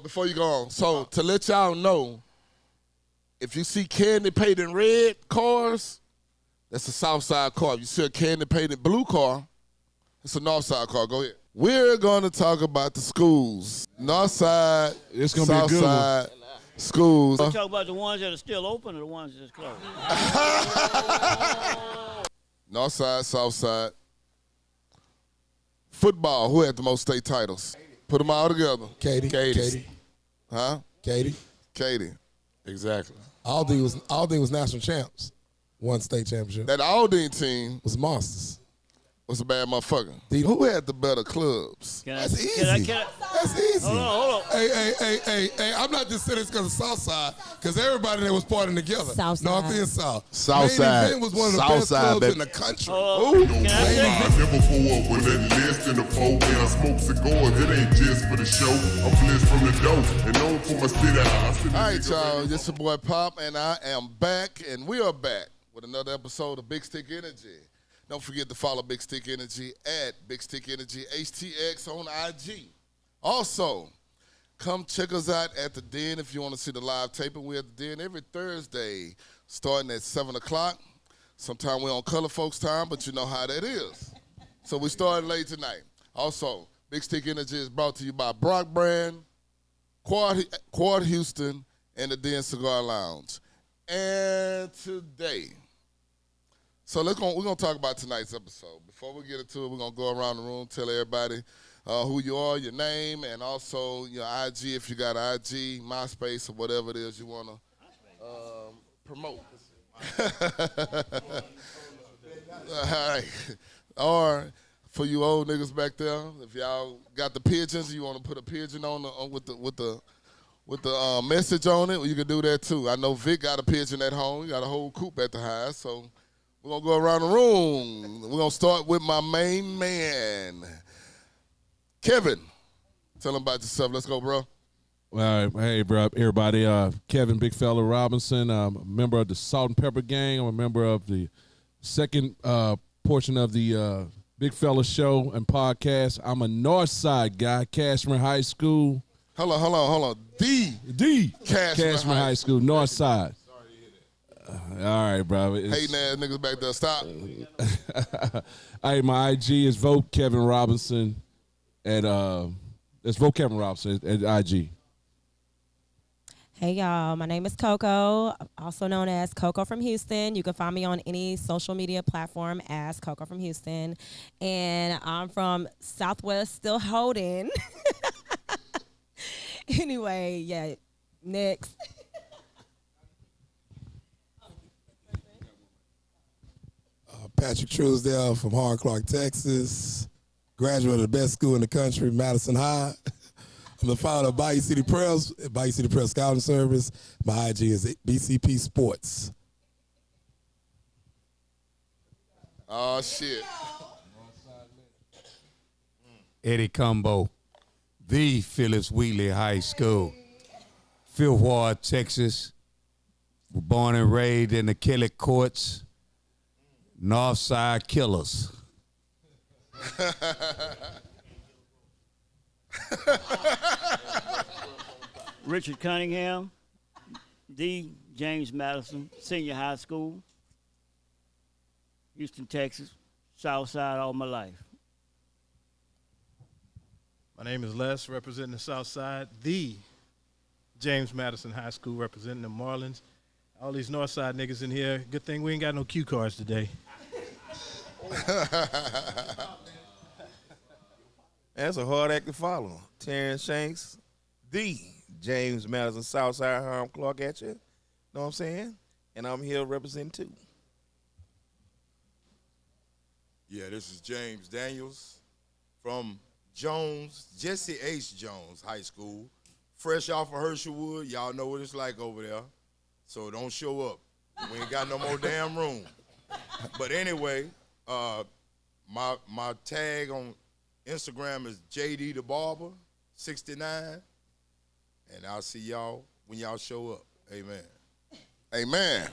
before you go on, to let y'all know, if you see candy painted red cars, that's a Southside car. If you see a candy painted blue car, it's a Northside car. Go ahead. We're going to talk about the schools. Northside, it's gonna be a good one. Southside schools. We talk about the ones that are still open or the ones that's closed. Northside, Southside. Football, who had the most state titles? Put them all together. Katie. Huh? Katie. Exactly. Aldine was national champs. One state championship. That Aldine team was monsters. Was a bad motherfucker. Who had the better clubs? That's easy. That's easy. Hold on. Hey, I'm not just saying this because of Southside, because everybody there was partying together. Southside. North and South. Southside. Main Event was one of the best clubs in the country. Can I say? I never pull up with that list in the fold. When I smoke cigars, it ain't just for the show. I'm blessed from the dough and known for my city. All right, y'all. This is your boy Pop, and I am back, and we are back with another episode of Big Stick Energy. Don't forget to follow Big Stick Energy at Big Stick Energy HTX on IG. Also, come check us out at the Den if you want to see the live taping. We're at the Den every Thursday starting at 7 o'clock. Sometimes we're on Color Folks time, but you know how that is. So we started late tonight. Also, Big Stick Energy is brought to you by Brock Brand, Quad Houston, and the Den Cigar Lounge. And today, so we're gonna talk about tonight's episode. Before we get into it, we're gonna go around the room, tell everybody who you are, your name, and also your IG if you got IG, MySpace, or whatever it is you wanna promote. All right. Or for you old niggas back there, if y'all got the pigeons, you wanna put a pigeon on with the message on it, well, you can do that too. I know Vic got a pigeon at home. He got a whole coop at the house, so. We're going to go around the room. We're going to start with my main man, Kevin. Tell him about yourself. Let's go, bro. All right. Hey, bro, everybody. Kevin Big Fella Robinson. I'm a member of the Salt and Pepper Gang. I'm a member of the second portion of the Big Fella Show and podcast. I'm a Northside guy, Cashman High School. Hold on. The Cashman High School, Northside. All right, bro. Hating ass niggas back there. Stop. Hey, my IG is Vote Kevin Robinson at it's Vote Kevin Robinson at IG. Hey, y'all. My name is Coco, also known as Coco from Houston. You can find me on any social media platform as Coco from Houston. And I'm from Southwest, still holding. Anyway, yeah, next. Patrick Truesdale from Hard Clark, Texas. Graduate of the best school in the country, Madison High. I'm the founder of Bayou City Press Scouting Service. My IG is BCP Sports. Oh, shit. Eddie Combo, the Phyllis Wheatley High School. Fifth Ward, Texas. Born and raised in the Kelly Courts. Northside Killers. Richard Cunningham, D. James Madison Senior High School, Houston, Texas, Southside all my life. My name is Les, representing the Southside, the James Madison High School, representing the Marlins. All these Northside niggas in here. Good thing we ain't got no cue cards today. That's a hard act to follow. Terrence Shanks, the James Madison Southside Harlem Clark at you. Know what I'm saying? And I'm here representing too. Yeah, this is James Daniels from Jesse H. Jones High School. Fresh off of Herschelwood. Y'all know what it's like over there. So don't show up. We ain't got no more damn room. But anyway, my tag on Instagram is JD the Barber 69, and I'll see y'all when y'all show up. Amen. Amen.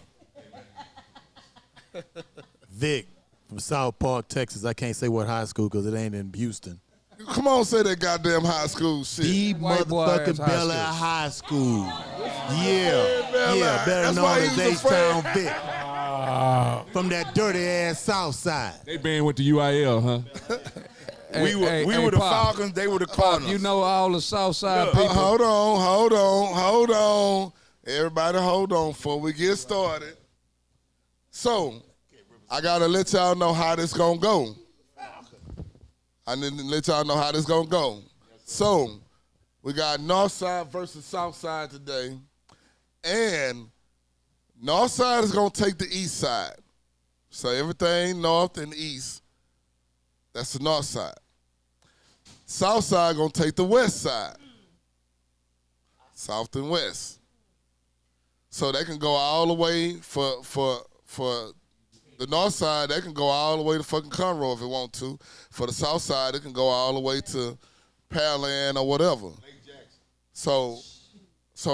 Vic from South Park, Texas. I can't say what high school because it ain't in Houston. Come on, say that goddamn high school shit. The White boy ass motherfucking high Bel Air High School. Yeah, Bel Air. better That's known why as he was afraid. H-Town Vic. From that dirty ass South Side. They been with the UIL, huh? We were the Pop, Falcons, they were the Pop, Cardinals. you know all the Southside people. Hold on. Everybody hold on before we get started. So, I gotta let y'all know how this gonna go. I need to let y'all know how this gonna go. So, we got Northside versus Southside today. And Northside is gonna take the east side. So everything north and east, that's the north side. Southside gonna take the west side. South and west. So they can go all the way for the north side, they can go all the way to fucking Conroe if they want to. For the south side, they can go all the way to Pearland or whatever. So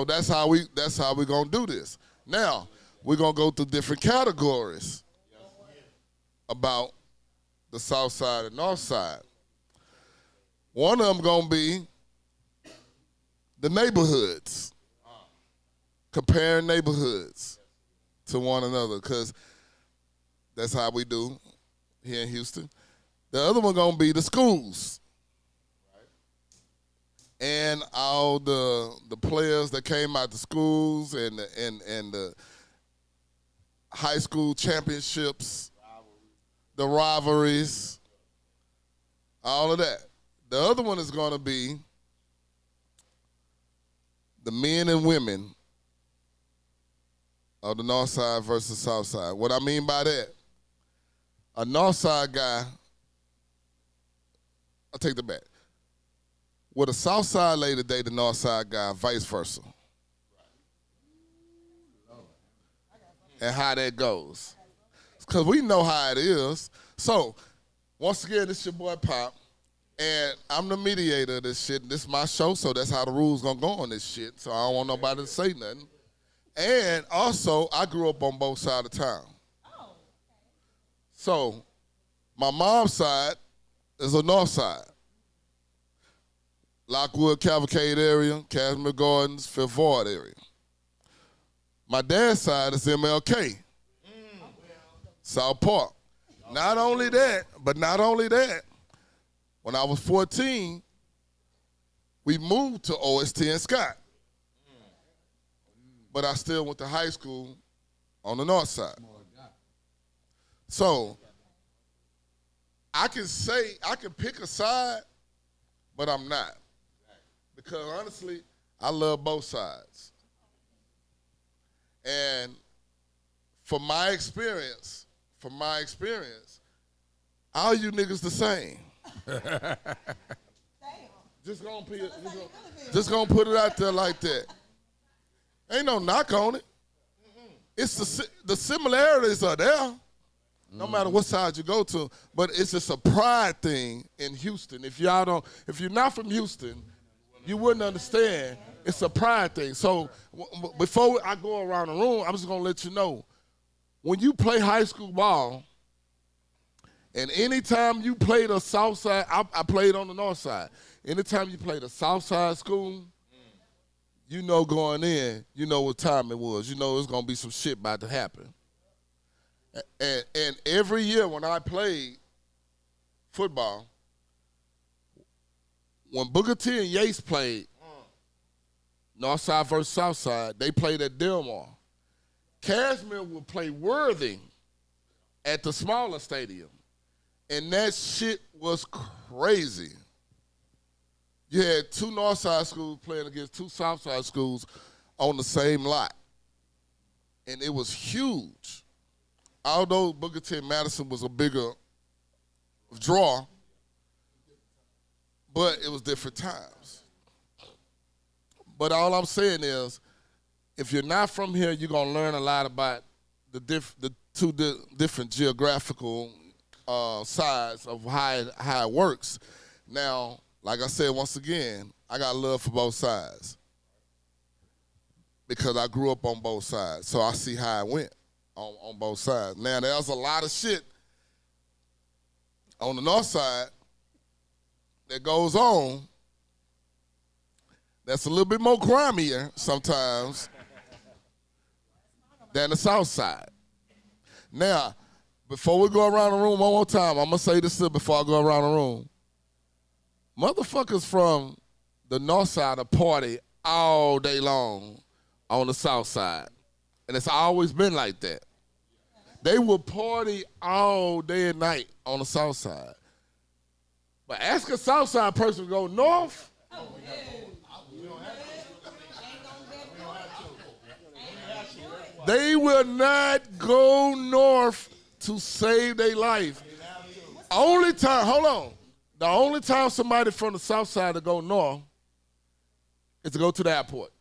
that's how we gonna do this. Now, we're gonna go through different categories about the south side and north side. One of them gonna be the neighborhoods, comparing neighborhoods to one another, because that's how we do here in Houston. The other one gonna be the schools, and all the players that came out the schools and the high school championships, the rivalries, all of that. The other one is going to be the men and women of the north side versus south side. What I mean by that, a north side guy, I'll take the back. Would a south side lady date the north side guy, vice versa? And how that goes. Because we know how it is. So, once again, this your boy Pop, and I'm the mediator of this shit. This is my show, so that's how the rules gonna go on this shit. So I don't want nobody to say nothing. And also, I grew up on both sides of town. So, my mom's side is a north side. Lockwood, Cavalcade area, Casimir Gardens, Fifth Ward area. My dad's side is MLK, South Park. Not only that, when I was 14, we moved to OST and Scott. But I still went to high school on the north side. So, I can pick a side, but I'm not. Because honestly, I love both sides. And from my experience, all you niggas the same. Just gonna put it out there like that. Ain't no knock on it. It's the similarities are there, no matter what side you go to. But it's just a pride thing in Houston. If you're not from Houston, you wouldn't understand. It's a pride thing. So before I go around the room, I'm just gonna let you know, when you play high school ball, and anytime you play the south side, I played on the north side. Anytime you play the south side school, you know going in, you know what time it was. You know it's gonna be some shit about to happen. And every year when I played football, when Booker T and Yates played, Northside versus Southside, they played at Delmar. Casimir would play Worthing at the smaller stadium. And that shit was crazy. You had two Northside schools playing against two Southside schools on the same lot. And it was huge. Although Booker T and Madison was a bigger draw, but it was different times. But all I'm saying is, if you're not from here, you're gonna learn a lot about the two different geographical sides of how it works. Now, like I said, once again, I got love for both sides because I grew up on both sides, so I see how it went on both sides. Now, there's a lot of shit on the north side that goes on that's a little bit more grimier sometimes than the South Side. Now, before we go around the room one more time, I'm going to say this before I go around the room. Motherfuckers from the North Side are party all day long on the South Side. And it's always been like that. They will party all day and night on the South Side. But ask a South Side person to go north. They will not go north to save their life. Only time, hold on. The only time somebody from the South Side to go north is to go to the airport.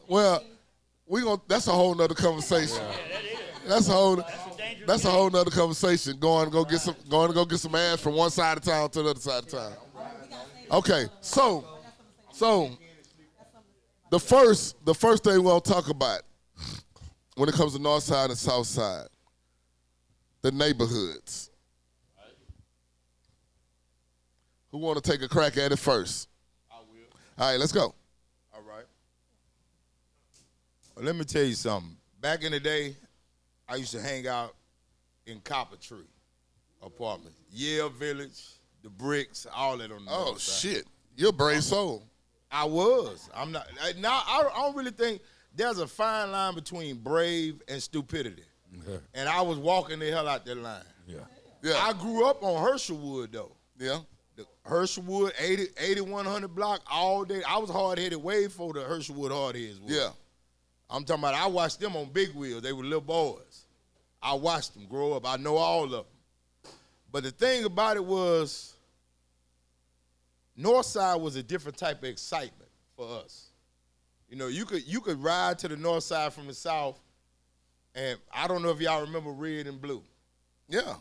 Well, that's a whole nother conversation. That's a whole nother conversation. Going to go get some ass from one side of town to the other side of town. Okay, so the first thing we're gonna talk about when it comes to North Side and South Side, the neighborhoods. Who want to take a crack at it first? I will. All right, let's go. All right. Well, let me tell you something. Back in the day, I used to hang out in Copper Tree apartments, Yale Village, the Bricks, all that on the Oh north side. shit, you're a brave soul. I was. I'm not. Now I don't really think there's a fine line between brave and stupidity. And I was walking the hell out that line. Yeah, I grew up on Herschelwood though. yeah. The Herschelwood 8100 block all day. I was hard headed way before the Herschelwood hardheads was. Yeah. I'm talking about I watched them on big wheels. They were little boys. I watched them grow up. I know all of them. But the thing about it was, North Side was a different type of excitement for us. You know, you could ride to the North Side from the South, and I don't know if y'all remember red and blue. Yeah.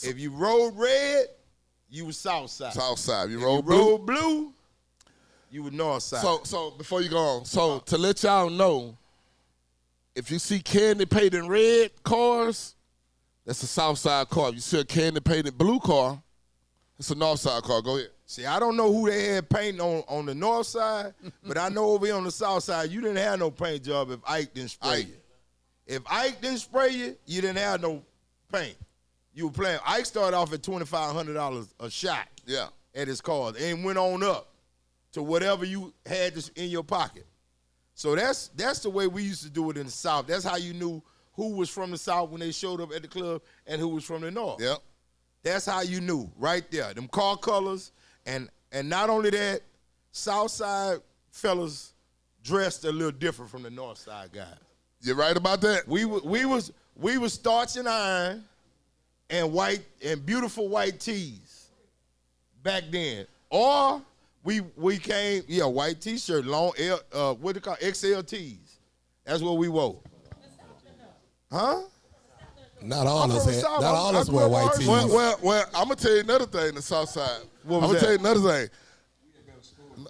If you rode red, you were South Side. South Side. If Rode blue, you were North Side. So before you go on, to let y'all know, if you see candy painted red cars, that's a South Side car. If you see a candy painted blue car, it's a North Side car. Go ahead. See, I don't know who they had painting on the North Side, but I know over here on the South Side, you didn't have no paint job if Ike didn't spray you. If Ike didn't spray you, you didn't have no paint. You were playing. Ike started off at $2,500 a shot. Yeah. At his cars, and went on up to whatever you had in your pocket. So that's the way we used to do it in the South. That's how you knew who was from the South when they showed up at the club and who was from the North. Yep. That's how you knew right there. Them car colors, and not only that, South Side fellas dressed a little different from the North Side guys. You're right about that. We was starch and iron and white and beautiful white tees back then. Or we came, white t-shirt, long what they call XL tees. That's what we wore. Huh? Not all of us wear white tees. Well, I'm gonna tell you another thing. The South Side. I'm gonna tell you another thing.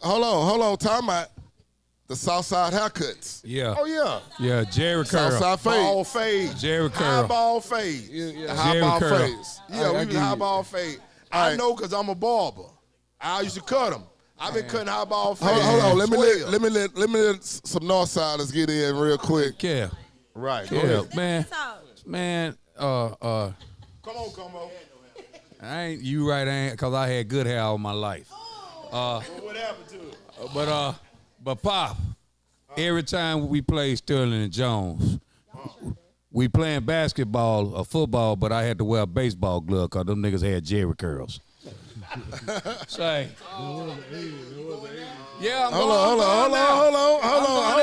Hold on. Time out. The South Side haircuts. Yeah. Oh yeah. Yeah, Jerry Curl. South Side fade. Ball fade. Jerry Curl. High ball fade. The high ball Curl. fades. Yeah, we was high ball fade. I know because I'm a barber. I used to cut them. I've been cutting high ball fade. Hold on. Let me let some North Siders get in real quick. Yeah. Right. Yeah, man. Come on, come on. I ain't because I had good hair all my life. What happened to it? But Pop, every time we played Sterling and Jones, we playing basketball or football, but I had to wear a baseball glove because them niggas had Jerry curls. Say. Yeah, Hold on.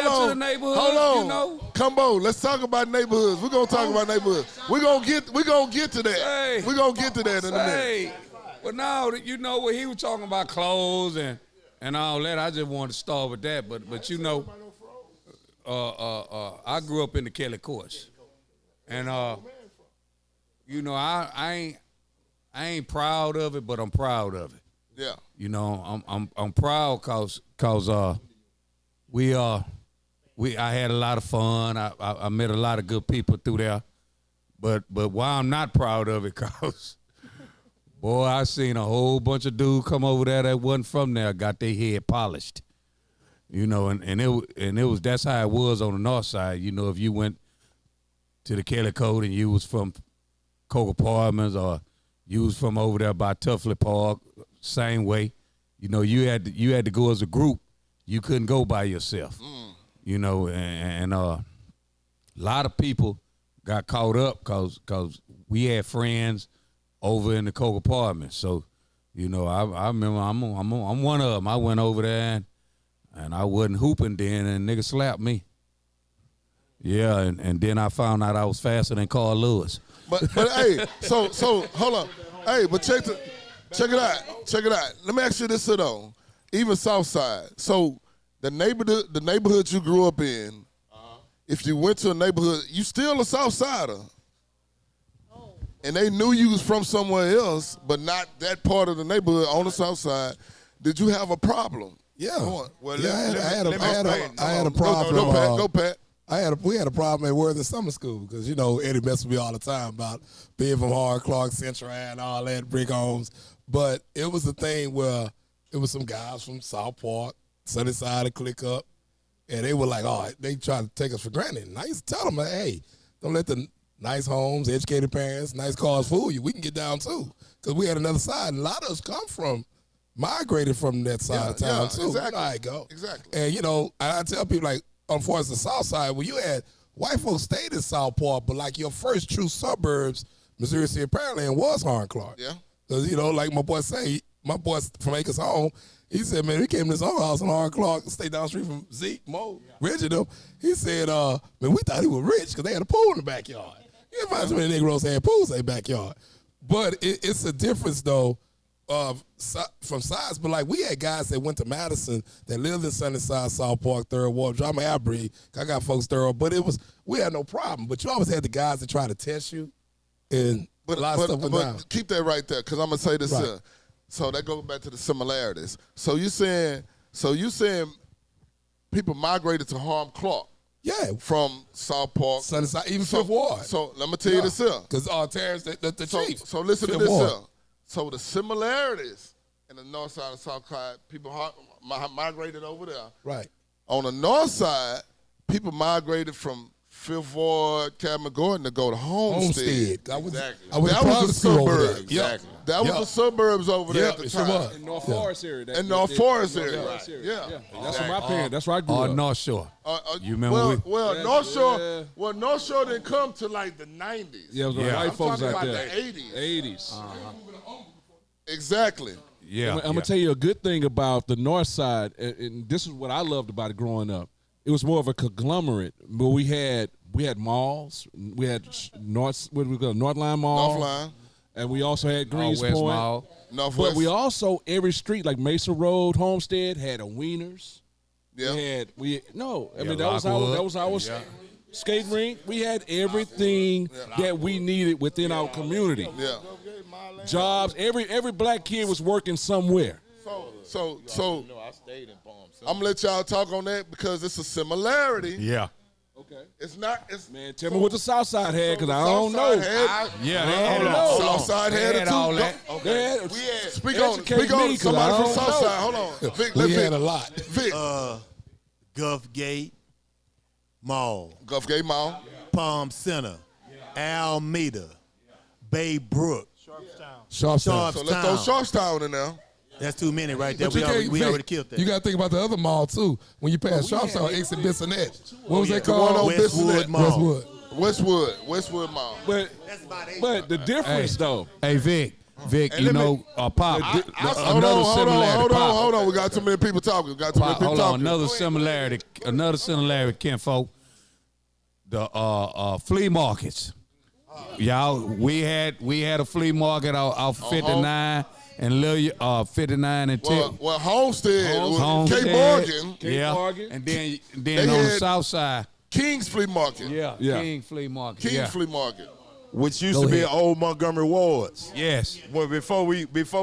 To the neighborhood, Hold on. you know. Combo, let's talk about neighborhoods. We're gonna talk about neighborhoods. We're gonna get to that. Hey. We're gonna get to that in a minute. Hey, but now you know what he was talking about clothes and all that. I just wanted to start with that, but you know, I grew up in the Kelly Courts, and you know I ain't proud of it, but I'm proud of it. Yeah. You know, I'm proud cause I had a lot of fun. I met a lot of good people through there. But why I'm not proud of it, cause boy, I seen a whole bunch of dudes come over there that wasn't from there, got their head polished. You know, and it was that's how it was on the north side. You know, if you went to the Kelly Code and you was from Coke Apartments or you was from over there by Tuffley Park, same way. You know, you had to go as a group. You couldn't go by yourself. You know, and a lot of people got caught up cause we had friends over in the Coke Apartments. So, you know, I remember I'm one of them. I went over there and I wasn't hooping then, and nigga slapped me. Yeah, and then I found out I was faster than Carl Lewis. But hey, so hold on. Hey, but check it out. Let me ask you this though. Even Southside. So the neighborhood you grew up in, if you went to a neighborhood, you still a Southsider. And they knew you was from somewhere else, but not that part of the neighborhood on the South Side. Did you have a problem? Yeah. Well, yeah, I had a problem. Go, Pat. We had a problem at Worthing Summer School because, you know, Eddie messed with me all the time about being from Hard Clark, Central, and all that, brick homes. But it was a thing where it was some guys from South Park, Sunnyside, to click up, and they were like, oh, they tried to take us for granted. And I used to tell them, like, hey, don't let the nice homes, educated parents, nice cars fool you. We can get down too, because we had another side. And a lot of us migrated from that side of town too. Exactly. I go. Exactly. And, you know, I tell people, like, unfortunately, the South Side, where you had white folks stayed in South Park, but like your first true suburbs, Missouri City, Pearland, was Hard Clark. Yeah. Because, you know, like my boy from Acres Home, he said, man, we came to this old house in Hard Clark, stayed down the street from Zeke, Mo, Rich and them. He said, man, we thought he was rich because they had a pool in the backyard. You can't find too many Negroes had pools in their backyard. But it's a difference, though, from size. But, like, we had guys that went to Madison that lived in Sunnyside, South Park, Third Ward. I'm an Abreed. I got folks there. But we had no problem. But you always had the guys that try to test you. And a lot of stuff went down. But keep that right there, because I'm going to say this here. So that goes back to the similarities. So you saying people migrated to Harlem Clark. Yeah. From South Park. Sunnyside, even Fifth Ward. So let me tell you this here. Because Terrence, the Chiefs. So listen to this here. So the similarities in the north side of South Side, people migrated over there. Right. On the north side, people migrated from Fifth Ward, Cabot Gordon to go to Homestead. That was the suburbs. Exactly. That was the suburbs over there at the time. In North Forest area. In North Forest area. Yeah. That's where my parents. That's where I grew up. North Shore. You remember? North Shore. Well, North Shore didn't come to like the 90s. Yeah, it was white folks out there. The 80s. 80s. Exactly. Yeah. I'm gonna tell you a good thing about the North Side, and this is what I loved about it growing up. It was more of a conglomerate, but we had malls. We had Northline Mall. Northline. And we also had Greenspoint. Mall. Northwest. But we also, every street, like Mesa Road, Homestead, had a Wieners. Yeah. That was our skating rink. We had everything that we needed within our community. Yeah. Jobs. Every black kid was working somewhere. So I stayed in Palm Center. I'm gonna let y'all talk on that because it's a similarity. Yeah. Okay. It's not. Man, tell me what the South Side had, because I don't know. Southside had it too. All that. Okay. Speak on somebody from Southside. Hold on. Vic, we had a lot. Vic. Guffgate Mall. Guffgate Mall. Palm Center. Almeda. Bay Brook. Sharpstown. So let's throw Sharpstown in there. That's too many right there. But We already killed that. You got to think about the other mall, too. When you pass Sharpstown, Exit Bissonnet. What was that called? Westwood Mall. Westwood Mall. But the difference, though. Hey, Vic, you know, Pop. Hold on. We got too many people talking. Hold on. Another similarity, kinfolk. The flea markets. Y'all, we had a flea market off 59 and 59 and 10. Well, Homestead, K. Morgan. And then on the south side, King's Flea Market. Yeah. King Flea Market. Flea Market. Which used to be old Montgomery Wards. Yes. Well, before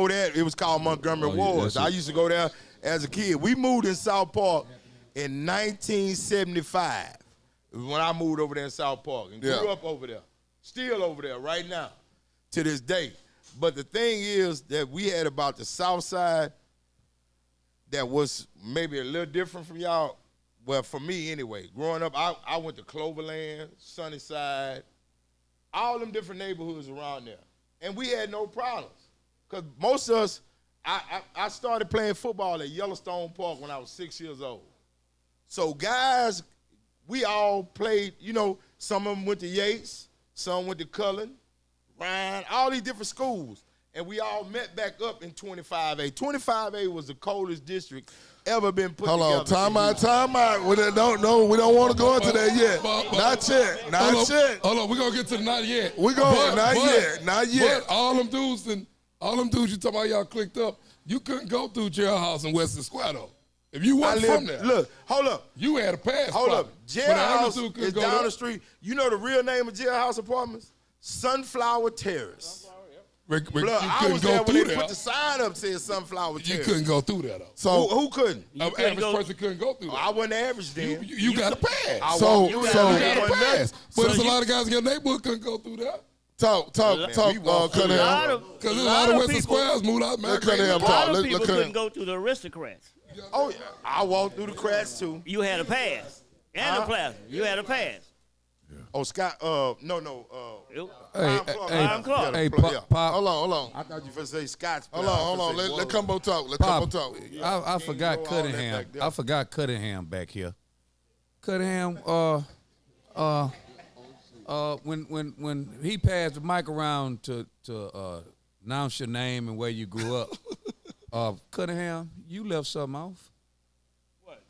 that, it was called Montgomery Wards. I used to go there as a kid. We moved in South Park in 1975 when I moved over there in South Park and grew up over there. Still over there right now to this day. But the thing is that we had about the South Side that was maybe a little different from y'all. Well, for me anyway. Growing up, I went to Cloverland, Sunnyside, all them different neighborhoods around there. And we had no problems. Because most of us, I started playing football at Yellowstone Park when I was 6 years old. So guys, we all played, you know, some of them went to Yates, some went to Cullen, Ryan, all these different schools. And we all met back up in 25A. 25A was the coldest district ever been put together. Hold on, time out. We don't want to go into that yet. Not yet. Hold on, we're going to get to the not yet. We're going, not yet. But all them dudes you talking about y'all clicked up, you couldn't go through Jailhouse and Western Square, though. If you weren't from there. Look, hold up. You had a pass. Hold up. Jailhouse is down there. the street. You know the real name of Jailhouse Apartments? Sunflower Terrace. Look, I was there when they put the sign up saying Sunflower Terrace. You couldn't go through there, though. So who couldn't? An average person couldn't go through there. I wasn't average then. You got a pass. You got a pass. But there's a lot of guys in your neighborhood couldn't go through there. Talk, Cunningham. Because there's a lot of Western Squares moved out. A lot of people couldn't go through the aristocrats. Oh, yeah. I walked through the cracks, too. You had a pass. And the plaza. You had a pass. Oh, Scott, no. Hey, Pop. Hold on. I thought you were going to say Scott's. Hold on. Let Cumbo talk. I forgot Cunningham. I forgot Cunningham back here. Cunningham, when he passed the mic around to announce your name and where you grew up, Cunningham, you left something off. What?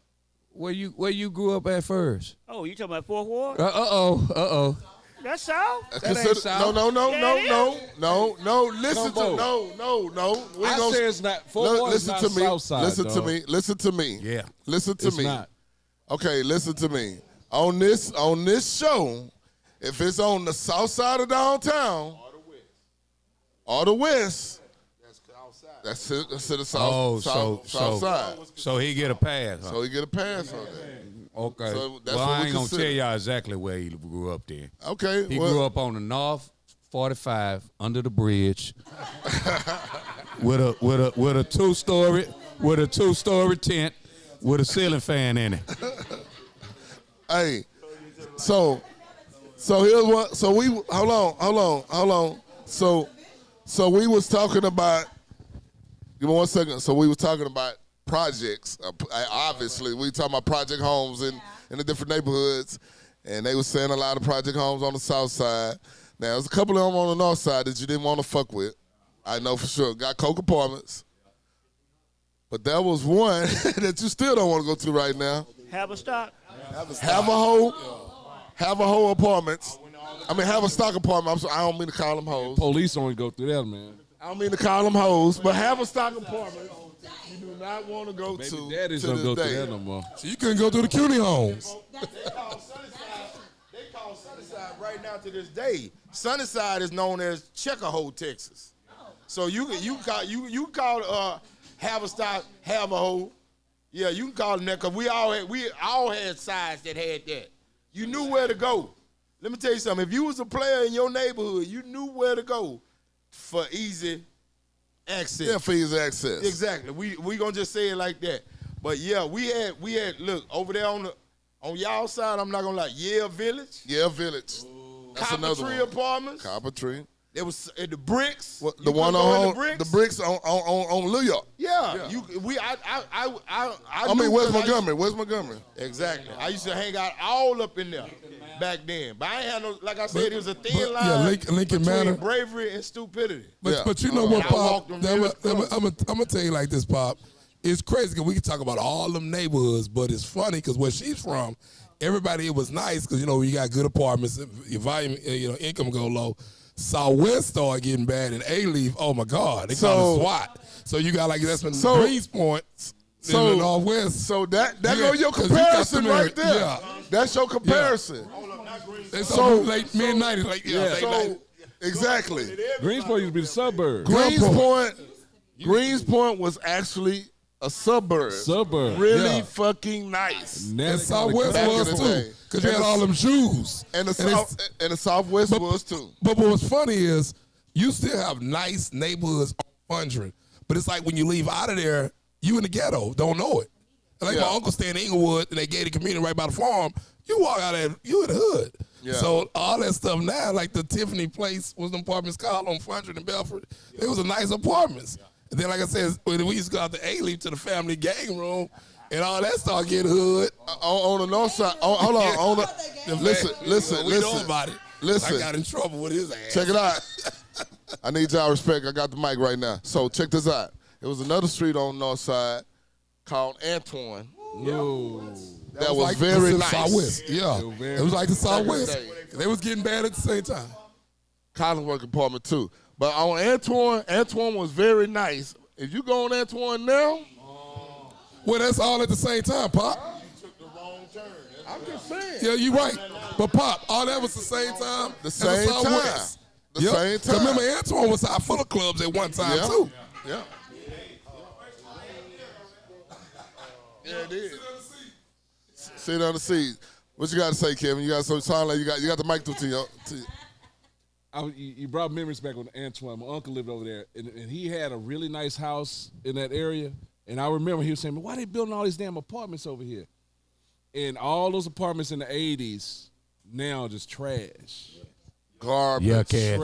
Where you grew up at first? Oh, you talking about Fourth Ward? Uh-oh. That's South. That ain't South. No. Listen to no. I say it's not. Fort Ward is not Southside. Listen to me. Yeah. Listen to It's me. not. Okay, listen to me. On this show, if it's on the south side of downtown or the west, that's to the south side. So he get a pass. Huh? So he get a pass on that. Okay. So that's well, what I we ain't going to consider. tell y'all exactly where he grew up then. Okay. He grew up on the North 45 under the bridge with a two-story tent with a ceiling fan in it. Hey. So here's what. So we hold on. So we was talking about. Give me 1 second. So we was talking about projects. Obviously, we talking about project homes in the different neighborhoods, and they was saying a lot of project homes on the south side. Now, there's a couple of them on the north side that you didn't want to fuck with. I know for sure. Got Coke Apartments. But there was one that you still don't want to go to right now. Haverstock. Have-a-Ho Apartments. I mean, Have-a-Stock Apartments. I don't mean to call them hoes. Police only go through that, man. I don't mean to call them hoes, but Have-a-Stock Apartments you do not want to go Baby to daddies to don't this go day. through that no more. So you couldn't go through the CUNY homes. They call Sunnyside right now to this day. Sunnyside is known as Checkerhole, Texas. So you call Haverstock Have-a-Ho. Yeah, you can call them that because we all had sides that had that. You knew where to go. Let me tell you something. If you was a player in your neighborhood, you knew where to go for easy access. Yeah, for easy access. Exactly. We gonna just say it like that. But yeah, we had look over there on y'all side. I'm not gonna lie. Yale Village. That's Copper another Tree one. Apartments. Copper Tree. There was at the Bricks. Well, You the one couldn't go in on the Bricks. on New York. Yeah. I mean, where's Montgomery? Exactly. I used to hang out all up in there back then. But I ain't had no, like I said, it was a thin line Lincoln between Manor. bravery and stupidity. But you know what, I Pop? walked them I'm real going to tell you like this, Pop. It's crazy because we can talk about all them neighborhoods, but it's funny because where she's from, everybody, it was nice because, you got good apartments, your volume, income go low. Southwest started getting bad, and A-Leaf, oh my God, they call it SWAT. So you got Greenspoint in the Northwest. So that go your comparison right there. Yeah. That's your comparison. So late mid-90s, late 90s. Exactly. Greensboro used to be the suburb. Greenspoint was actually a suburb. Really fucking nice. And Southwest was too, because you had all them Jews. And the Southwest was too. But what's funny is you still have nice neighborhoods on 100, but it's like when you leave out of there, you in the ghetto, don't know it. Like my uncle stayed in Inglewood, and they gave the community right by the farm. You walk out there, you in the hood. Yeah. So all that stuff now, like the Tiffany place was the apartments called on 100 in Belford. It was a nice apartments. And then, like I said, when we used to go out to A-Leaf to the family gang room, and all that started getting hood. On the north side, hold on. Listen. We know about it. Listen. I got in trouble with his ass. Check it out. I need y'all respect. I got the mic right now. So check this out. It was another street on the north side called Antoine. That was like very the nice. Southwest. Yeah. It was like the Southwest. They was getting bad at the same time. Collinsworth apartment too. But on Antoine was very nice. If you go on Antoine now, well, that's all at the same time, Pop. I'm just saying. Yeah, you right. But Pop, all that was the same time. The same time. The same time. Remember, Antoine was out full of clubs at one time too. Yeah. Yeah, it is. Sit on the seat. What you got to say, Kevin? You got so sound like you got the mic to you. You brought memories back on Antoine. My uncle lived over there, and he had a really nice house in that area. And I remember he was saying, why they building all these damn apartments over here? And all those apartments in the 80s now just trash. Garbage. Yeah, trash,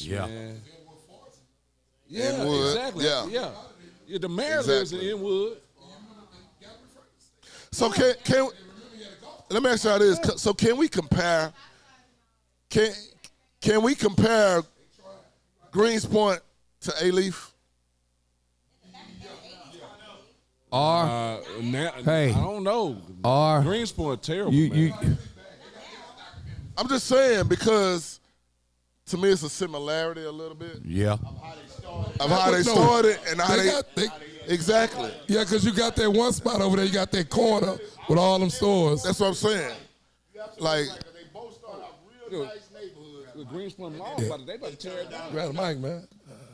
man. Yeah, exactly. Yeah. The mayor lives in Inwood. So can let me ask y'all this. So can we compare? Can we compare Greenspoint to A-Leaf? Hey, I don't know. Greenspoint terrible. Man. I'm just saying because to me it's a similarity a little bit. Yeah. Of how they started and how they exactly. Yeah, because you got that one spot over there. You got that corner with all them stores. That's what I'm saying. Like they both start out real nice neighborhoods. With Greenspoint Mall, they about to tear it down. Grab the mic, man.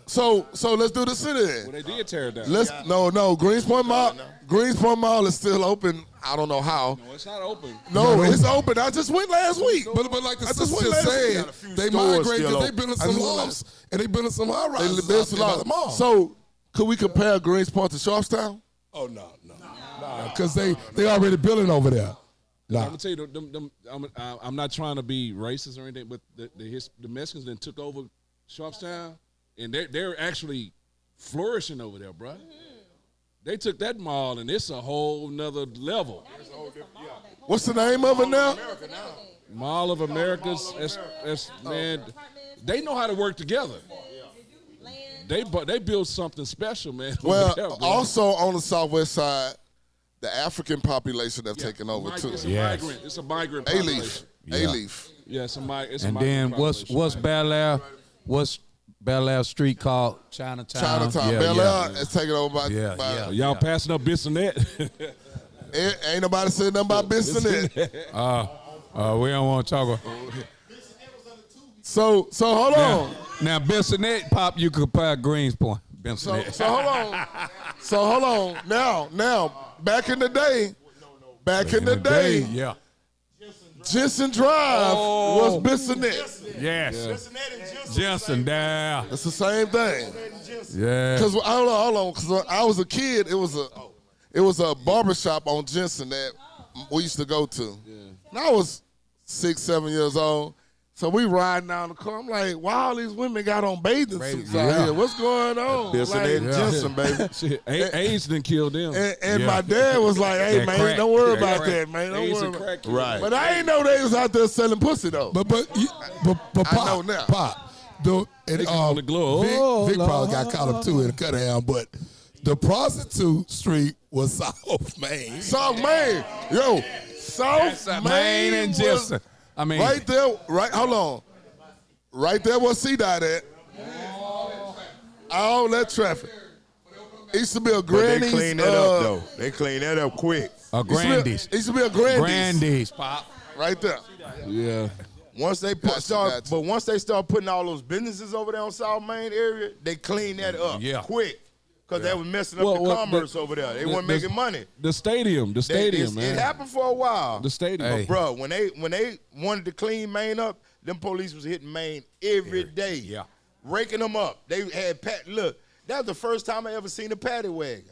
So let's do the city then. Well, they did tear it down. No. Greenspoint Mall is still open. I don't know how. No, it's not open. No, it's open. I just went last week. But like the sister just said, they migrate because they building some lofts and they building some high rises by the mall. So could we compare Greenspoint to Sharpstown? Oh no, because they already building over there. I'm gonna tell you, I'm not trying to be racist or anything, but the Mexicans then took over Sharpstown, and they're actually flourishing over there, bro. They took that mall, and it's a whole nother level. What's the name of it now? Mall of Americas. Man, they know how to work together. They built something special, man. Well, there, also on the southwest side, the African population have taken over too. It's a migrant population. A-Leaf. Yeah, it's a migrant. And then what's Bel Air? What's Bel Air Street called? Chinatown. Bel Air is taken over by Y'all passing up Bissonnette. Ain't nobody said nothing about Bissonnette. We don't want to talk about. So hold on. Now Bissonnette, Pop, you compare Greenspoint. So hold on. Now, back in the day, yeah. Jensen Drive was Bissonnette. Yes. Jensen there. It's the same thing. Yeah. Because hold on. Because I was a kid, it was a barbershop on Jensen that we used to go to. And I was 6, 7 years old. So we riding down the car. I'm like, why all these women got on bathing suits out here? What's going on? Bissonnette and Jensen, baby. AIDS didn't kill them. And my dad was like, hey, man, don't worry about that, man. Don't worry about that. Right. But I ain't know they was out there selling pussy, though. But I know now. Pop. Vic probably got caught up too in Cunningham, but the prostitute street was South Main. South Main. Yo, South Main and Jensen. I mean, right there, hold on. Right there where C-Dot at. All that traffic. It used to be a Grandy's. They cleaned that up, though. They cleaned that up quick. A Grandy's. It used to be a Grandy's. Grandy's, Pop. Right there. Yeah. Once they start putting all those businesses over there on South Main area, they clean that up quick. because they was messing up the commerce over there. They weren't making money. The stadium, man. It happened for a while. The stadium. But, bro, when they wanted to clean Maine up, them police was hitting Maine every day. Yeah. Raking them up. They had, look, that was the first time I ever seen a paddy wagon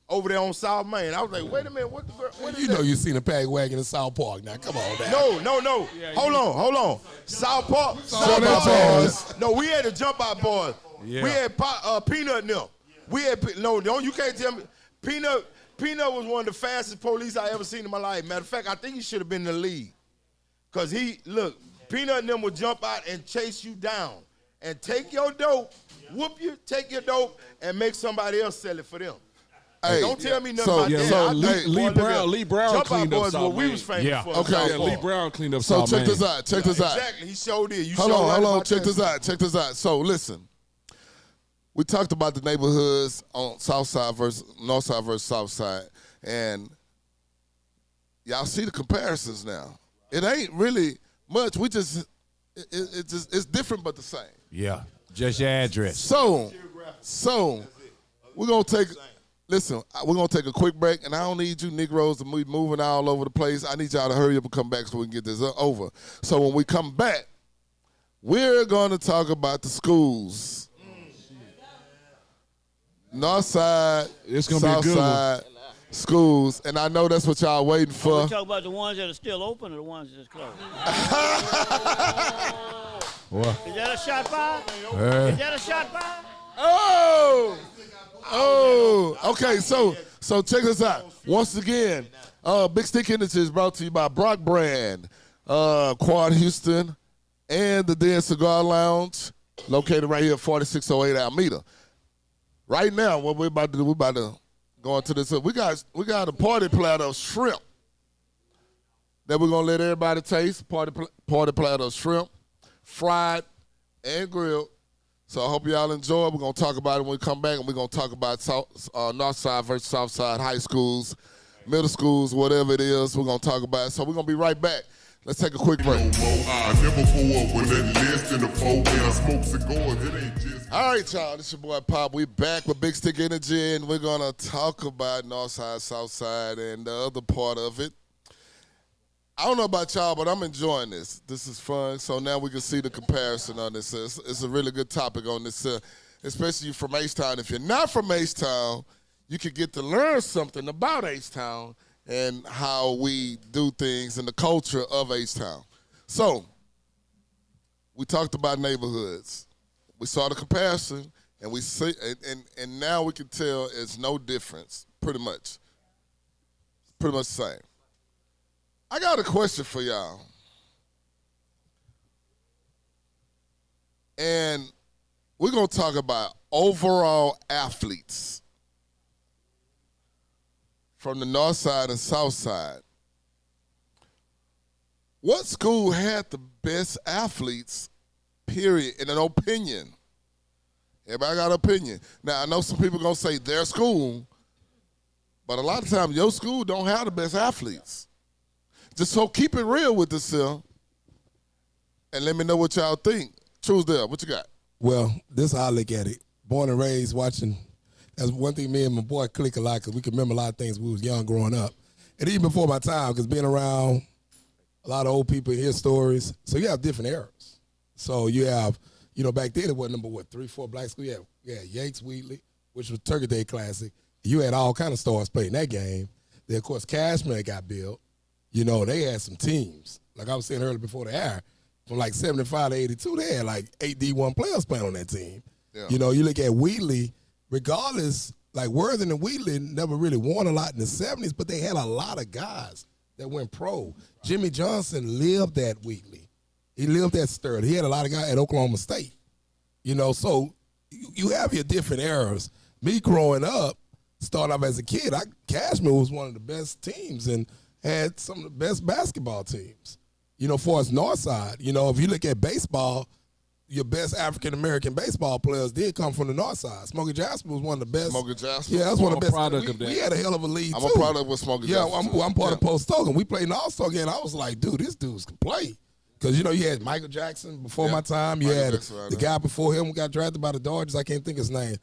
over there on South Main. I was like, wait a minute, what is You that? know you seen a paddy wagon in South Park. Now, come on, man. No. Hold on. South Park. boys. No, we had the jump out boys. Yeah. We had Peanut and them. We had, you can't tell me. Peanut was one of the fastest police I ever seen in my life. Matter of fact, I think he should have been in the league. Because Peanut and them would jump out and chase you down and take your dope, whoop you, take your dope, and make somebody else sell it for them. Hey, don't tell me nothing about that. So I Lee Brown Jump cleaned out up boys South what we Main. was famous for. Okay, South yeah, Park. Lee Brown cleaned up So South check Main. this out. Check this out. Exactly. He showed it. Hold on. Check this out. So listen, we talked about the neighborhoods on Southside versus Northside versus Southside, and y'all see the comparisons now. It ain't really much. We just it's different but the same. Yeah. Just your address. So we're gonna take. Listen, we're gonna take a quick break, and I don't need you Negroes to be moving all over the place. I need y'all to hurry up and come back so we can get this over. So when we come back, we're gonna talk about the schools. Northside, It's gonna be a good one. Southside schools, and I know that's what y'all waiting for. We talk about the ones that are still open or the ones that's closed. What? Is that a shot fired? Is that a shot fired? Okay, so check this out. Once again, Big Stick Energy is brought to you by Brock Brand, Quad Houston, and the Dead Cigar Lounge, located right here at 4608 Almeda. Right now, what we're about to do, we're about to go into this. We got a party platter of shrimp that we're gonna let everybody taste. Party platter of shrimp, fried and grilled. So I hope y'all enjoy it. We're going to talk about it when we come back, and we're going to talk about Northside versus Southside high schools, middle schools, whatever it is. We're going to talk about it. So we're going to be right back. Let's take a quick break. I never pull up with that list in the phone when I smoke cigars. It ain't just. All right, y'all. This your boy Pop. We back with Big Stick Energy, and we're going to talk about Northside, Southside, and the other part of it. I don't know about y'all, but I'm enjoying this. This is fun. So now we can see the comparison on this. It's a really good topic on this, especially you from H-Town. If you're not from H-Town, you can get to learn something about H-Town and how we do things and the culture of H-Town. So we talked about neighborhoods. We saw the comparison, and we see, and now we can tell it's no difference, pretty much. Pretty much the same. I got a question for y'all. And we're going to talk about overall athletes from the north side and south side. What school had the best athletes, period, in an opinion? Everybody got an opinion. Now, I know some people going to say their school, but a lot of times your school don't have the best athletes. Just so keep it real with this, and let me know what y'all think. Truesdale, what you got? Well, this is how I look at it. Born and raised watching. That's one thing me and my boy click a lot because we can remember a lot of things when we was young growing up. And even before my time, because being around a lot of old people hear stories. So you have different eras. So you have, back then it was number 3, 4 black school. You had Yates, Wheatley, which was Turkey Day Classic. You had all kind of stars playing that game. Then, of course, Cashman got built. They had some teams. Like I was saying earlier before the air, from like 75 to 82, they had like 8 D1 players playing on that team. Yeah. You look at Wheatley, regardless, like Worthing and Wheatley never really won a lot in the 70s, but they had a lot of guys that went pro. Jimmy Johnson lived at Wheatley. He lived at Sterling. He had a lot of guys at Oklahoma State. So you have your different eras. Me growing up, starting off as a kid, Cashman was one of the best teams and had some of the best basketball teams. For us Northside, if you look at baseball, your best African-American baseball players did come from the Northside. Smokey Jasper was one of the best. Smokey Jasper? Yeah, that's one of the best. Product of that. We had a hell of a lead, I'm too. a product with Smokey Jasper. Yeah, I'm part of Post-Token. We played in the All-Star game. I was like, dude, this dude's can play. Because, you had Michael Jackson before my time. You had the guy before him who got drafted by the Dodgers. I can't think his name.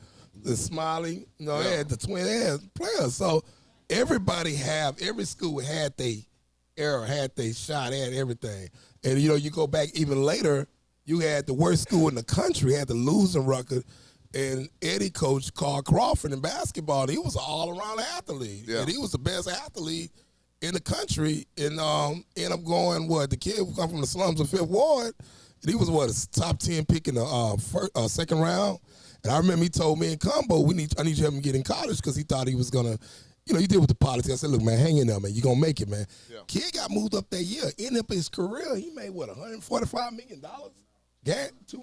the Smiley, they had the twin, they had players. So every school had their era, had their shot, had everything. And, you go back even later, you had the worst school in the country, had the losing record, and Eddie coached Carl Crawford in basketball. And he was an all-around athlete. Yeah. And he was the best athlete in the country. And ended up going, the kid who come from the slums of Fifth Ward, and he was, a top 10 pick in the second round. And I remember he told me in combo, I need you to help him get in college because he thought he was going to, he did with the politics. I said, look, man, hang in there, man. You're going to make it, man. Yeah. Kid got moved up that year. Ended up his career, he made, $145 million?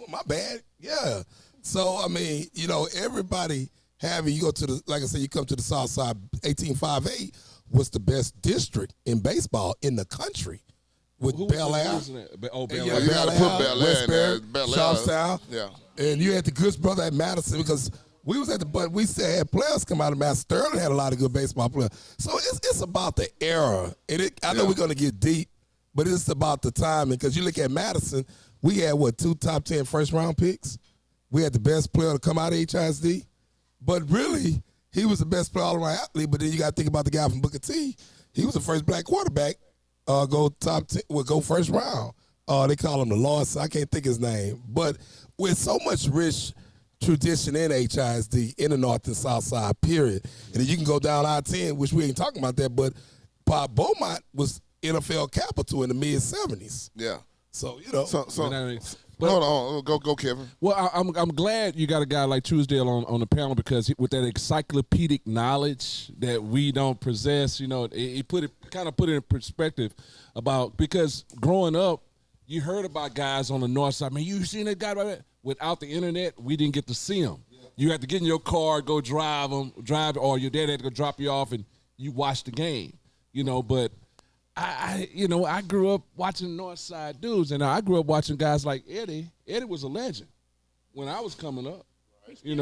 My bad. Yeah. So, I mean, everybody you go to like I said, you come to the Southside 1858 was the best district in baseball in the country. With Bel Air. Bel Air. You got to put Bel Air in there. Bel Air. Charlestown. Yeah. And you had the Goods brother at Madison because we was at but we still had players come out of Madison. Sterling had a lot of good baseball players. So it's about the era. And I know we're going to get deep, but it's about the timing because you look at Madison, we had, 2 top 10 first-round picks. We had the best player to come out of HISD. But really, he was the best player all-around athlete. But then you got to think about the guy from Booker T. He was the first black quarterback. Go top 10, go first round. They call him the Lost. I can't think his name. But with so much rich tradition in HISD, in the North and South Side, period. And then you can go down I-10, which we ain't talking about that, but Pop Beaumont was NFL capital in the mid-'70s. Yeah. So, But hold on, go, Kevin. Well, I'm glad you got a guy like Truesdale on the panel because with that encyclopedic knowledge that we don't possess, he put it in perspective because growing up, you heard about guys on the north side. Man, you seen that guy right there? Without the internet, we didn't get to see him. Yeah. You had to get in your car, go drive, or your dad had to go drop you off, and you watch the game. But I grew up watching Northside dudes, and I grew up watching guys like Eddie. Eddie was a legend when I was coming up. He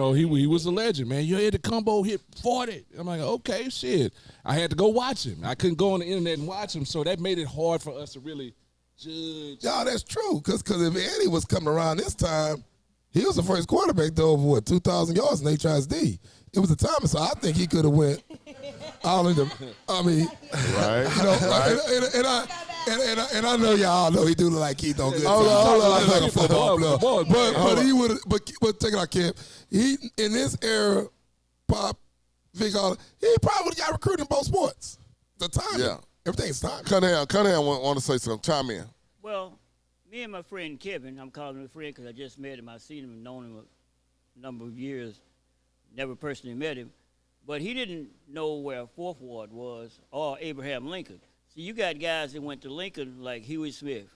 was a legend, man. Eddie Combo hit 40. I'm like, okay, shit. I had to go watch him. I couldn't go on the internet and watch him, so that made it hard for us to really judge. Yeah, that's true. Because if Eddie was coming around this time, he was the first quarterback to over 2,000 yards in HISD. It was the time, so I think he could have went all in the. I mean, right. And I know y'all know he do look like Keith on good. Hold on. Like a football player. But he would. But take it out, Kev. He in this era, Pop, Vic, he probably would have got recruited in both sports. The time. Yeah. Everything's time. Cunningham want to say something. Chime in. Well, me and my friend Kevin, I'm calling him a friend because I just met him. I've seen him and known him a number of years. Never personally met him. But he didn't know where Fourth Ward was or Abraham Lincoln. See, you got guys that went to Lincoln like Huey Smith.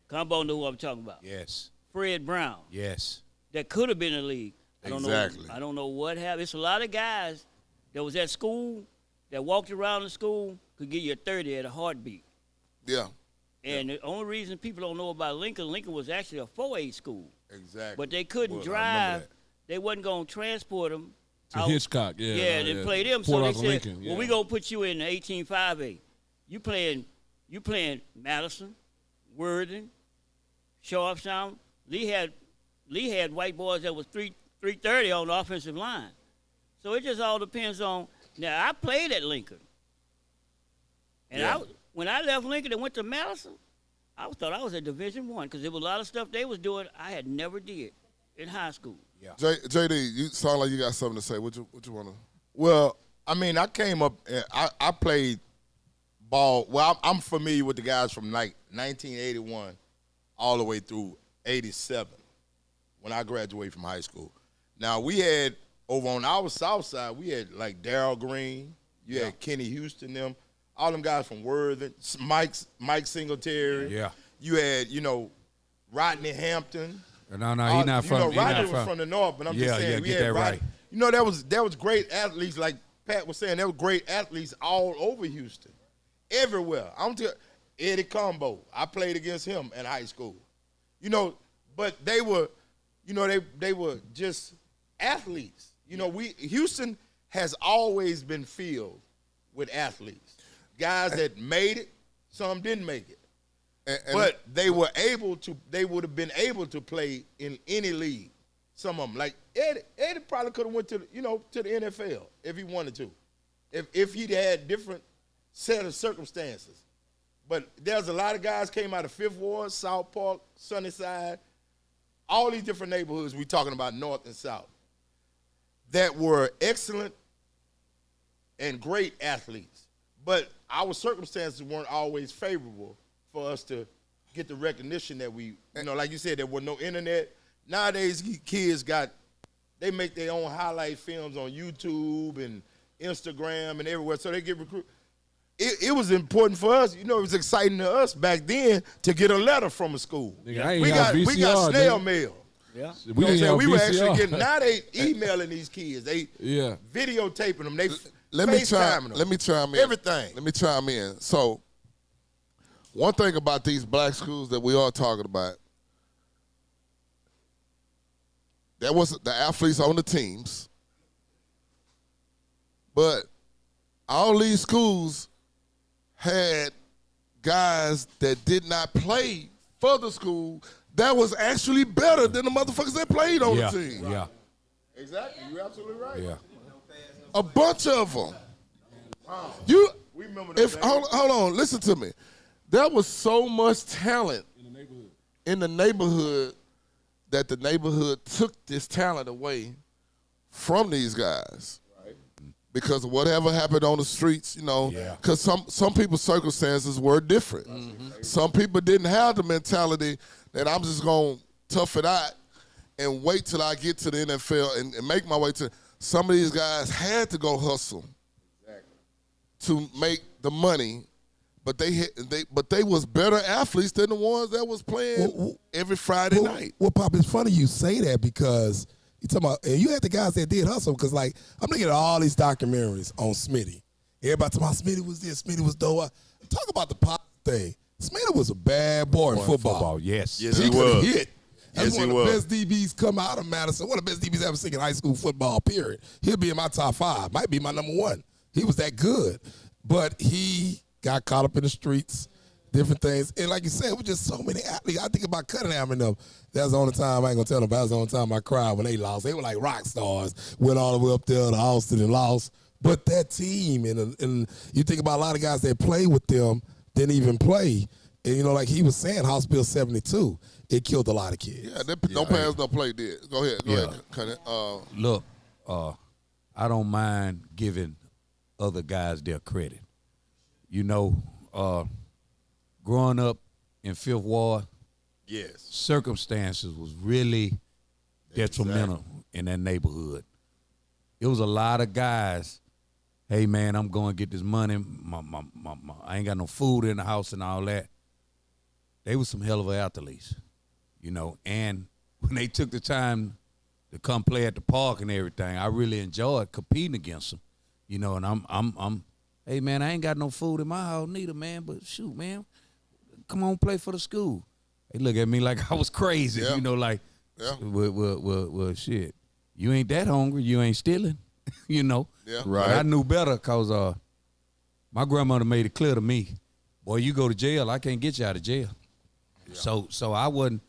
Combo know who I'm talking about. Yes. Fred Brown. Yes. That could have been in the league. I Exactly. don't know what happened. It's a lot of guys that was at school that walked around the school could give you a 30 at a heartbeat. Yeah. And the only reason people don't know about Lincoln was actually a 4A school. Exactly. But they couldn't drive. They wasn't going to transport them to Hitchcock. Yeah, they play them. So they said, Lincoln, well, we going to put you in the 18-5A. You playing Madison, Worthing, Sharpstown. Lee had white boys that was 330 on the offensive line. So it just all depends on. Now, I played at Lincoln. And when I left Lincoln and went to Madison, I thought I was at Division I because there was a lot of stuff they was doing I had never did in high school. Yeah. JD, you sound like you got something to say. What you want to? Well, I mean, I came up and I played ball. Well, I'm familiar with the guys from like 1981 all the way through 87 when I graduated from high school. Now, we had, over on our south side, we had like Darryl Green. You had Kenny Houston, them. All them guys from Worthing. Mike Singletary. Yeah. You had, Rodney Hampton. No, he's not from. Rodney was from the north, but I'm just saying we had Rodney. Right. That was great athletes, like Pat was saying. There were great athletes all over Houston, everywhere. Eddie Combo. I played against him in high school. But they were, they were just athletes. Houston has always been filled with athletes. Guys that made it, some didn't make it. But they would have been able to play in any league. some of them. Like Eddie probably could have went to to the NFL if he wanted to, if he'd had different set of circumstances. But there's a lot of guys came out of Fifth Ward, South Park, Sunnyside, all these different neighborhoods we talking about North and South that were excellent and great athletes. But our circumstances weren't always favorable for us to get the recognition that we, like you said, there was no internet. Nowadays, kids they make their own highlight films on YouTube and Instagram and everywhere, so they get recruited. It was important for us, it was exciting to us back then to get a letter from a school. Nigga, we got snail mail. Yeah. We were actually getting, now they emailing these kids. They videotaping them. They FaceTiming them. Let me chime in. Everything. Let me chime in. So, one thing about these black schools that we are talking about, that was the athletes on the teams, but all these schools had guys that did not play for the school that was actually better than the motherfuckers that played on the team. Yeah. Exactly. You're absolutely right. Yeah. A bunch of them. We remember Hold on, listen to me. There was so much talent in the neighborhood that the neighborhood took this talent away from these guys. Because of whatever happened on the streets, because some people's circumstances were different. Some people didn't have the mentality that I'm just going to tough it out and wait till I get to the NFL and make my way to. Some of these guys had to go hustle to make the money, but they was better athletes than the ones that was playing every Friday night. Well, Pop, it's funny you say that because you talking about, and you had the guys that did hustle because, like, I'm looking at all these documentaries on Smitty. Everybody talking about Smitty was this, Smitty was Doa. Talk about the Pop thing. Smitty was a bad boy in football. Yes. Yes, he was. Hit. That's Yes, one he of the was. best DBs come out of Madison. One of the best DBs ever seen in high school football, period. He'll be in my top 5. Might be my number 1. He was that good. But he got caught up in the streets, different things. And like you said, it was just so many athletes. I think about Cunningham and them. That's the only time, I ain't going to tell them, but that was the only time I cried when they lost. They were like rock stars, went all the way up there to Austin and lost. But that team, and you think about a lot of guys that played with them, didn't even play. And, like he was saying, Hospital 72, it killed a lot of kids. Yeah, no pass, no play did. Go ahead, Cunningham. Look, I don't mind giving other guys their credit. Growing up in Fifth Ward, circumstances was really detrimental in that neighborhood. It was a lot of guys, hey man, I'm going to get this money. I ain't got no food in the house and all that. They was some hell of athletes, and when they took the time to come play at the park and everything, I really enjoyed competing against them, and I'm hey man, I ain't got no food in my house neither, man, but shoot, man, come on, play for the school. They look at me like I was crazy, well, shit, you ain't that hungry, you ain't stealing, Yeah. Right. But I knew better because my grandmother made it clear to me, boy, you go to jail, I can't get you out of jail. Yeah. So I wasn't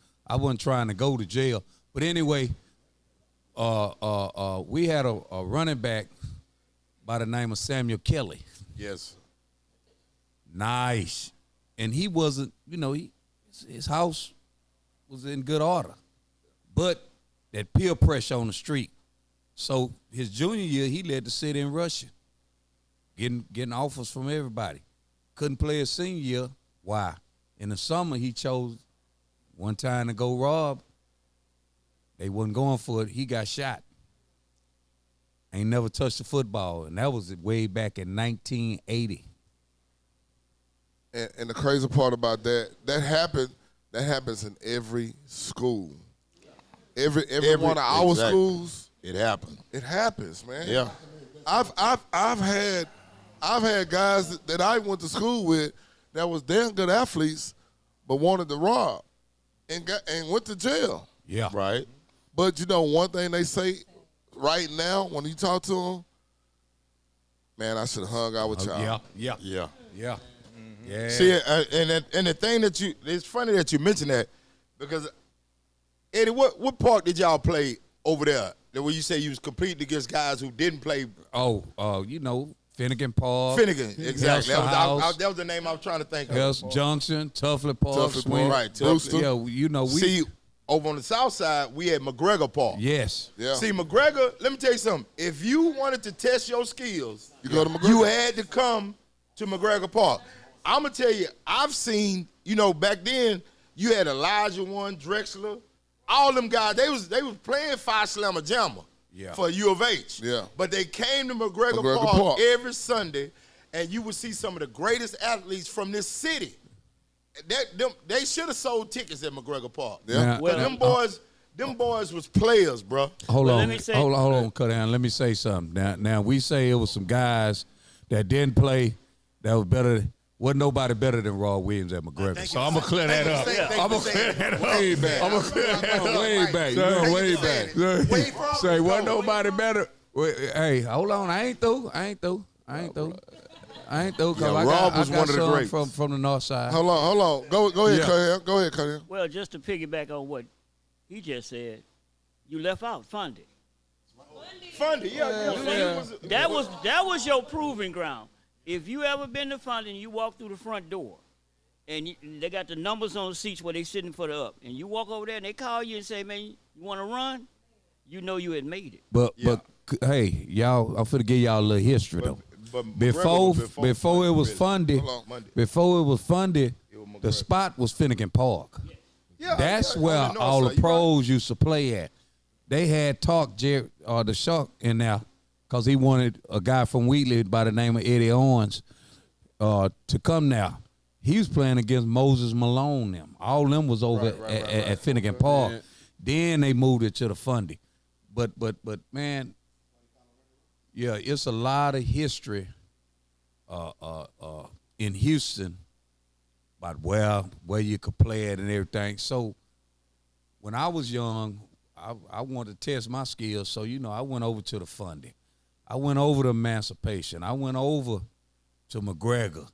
trying to go to jail. But anyway, we had a running back by the name of Samuel Kelly. Yes. Nice. And he wasn't, his house was in good order. But that peer pressure on the street. So his junior year, he led the city in rushing, getting offers from everybody. Couldn't play his senior year. Why? In the summer, he chose one time to go rob. They wasn't going for it. He got shot. Ain't never touched a football, and that was way back in 1980. And the crazy part about that happens in every school. Every one of our schools. It happened. It happens, man. Yeah. I've had guys that I went to school with that was damn good athletes, but wanted to rob and went to jail. Yeah. Right. But one thing they say right now when you talk to them, man, I should have hung out with y'all. Yeah. Yeah. Yeah. See, and the thing it's funny that you mentioned that because, Eddie, what park did y'all play over there? That when you say you was competing against guys who didn't play. You know, Finnegan Park. Finnegan, exactly. That That was the name I was trying to think of. Hell's Junction, Tuffley Park, Tuffley Park, right? Tuffley. Yeah, you know we. See, over on the south side, we had McGregor Park. Yes. Yeah. See, McGregor, let me tell you something. If you wanted to test your skills, You go to McGregor. you had to come to McGregor Park. I'm going to tell you, I've seen, you know, back then, you had Elijah One, Drexler, all them guys, they was playing Phi Slamma Jamma for U of H. Yeah. But they came to McGregor Park every Sunday, and you would see some of the greatest athletes from this city. They should have sold tickets at McGregor Park. Yeah. Well, them boys was players, bro. Hold Well, on, let me say- hold on, cut down. Let me say something. Now we say it was some guys that didn't play that was better. Wasn't nobody better than Raw Williams at McGregor. So I'm gonna clear that up. I'm gonna clear that up. Way back. I'm gonna clear that up. Way back. You know, way back. Say wasn't nobody better. Hey, hold on. I ain't through. Cause Yeah, I Rob got was one of the some greats. from the north side. Hold on. Go ahead, Yeah. Go ahead, Cuddy. Well, just to piggyback on what he just said, you left out Fundy. Fundy, yeah. That was your proving ground. If you ever been to Fundy and you walk through the front door, and they got the numbers on the seats where they sitting for the up, and you walk over there and they call you and say, "Man, you want to run?" You know you had made it. But hey, y'all, I'm finna give y'all a little history though. But Before it was funded, Monday. the spot was Finnegan Park. Yeah, That's yeah, where on the north all side, the you pros used to play at. They had the Shark in there because he wanted a guy from Wheatley by the name of Eddie Owens to come now. He was playing against Moses Malone. Them all them was over at Finnegan Park. Yeah. Then they moved it to the Fundy. But man, yeah, it's a lot of history in Houston about where you could play it and everything. So when I was young, I wanted to test my skills. So, you know, I went over to the Fundy. I went over to Emancipation. I went over to McGregor,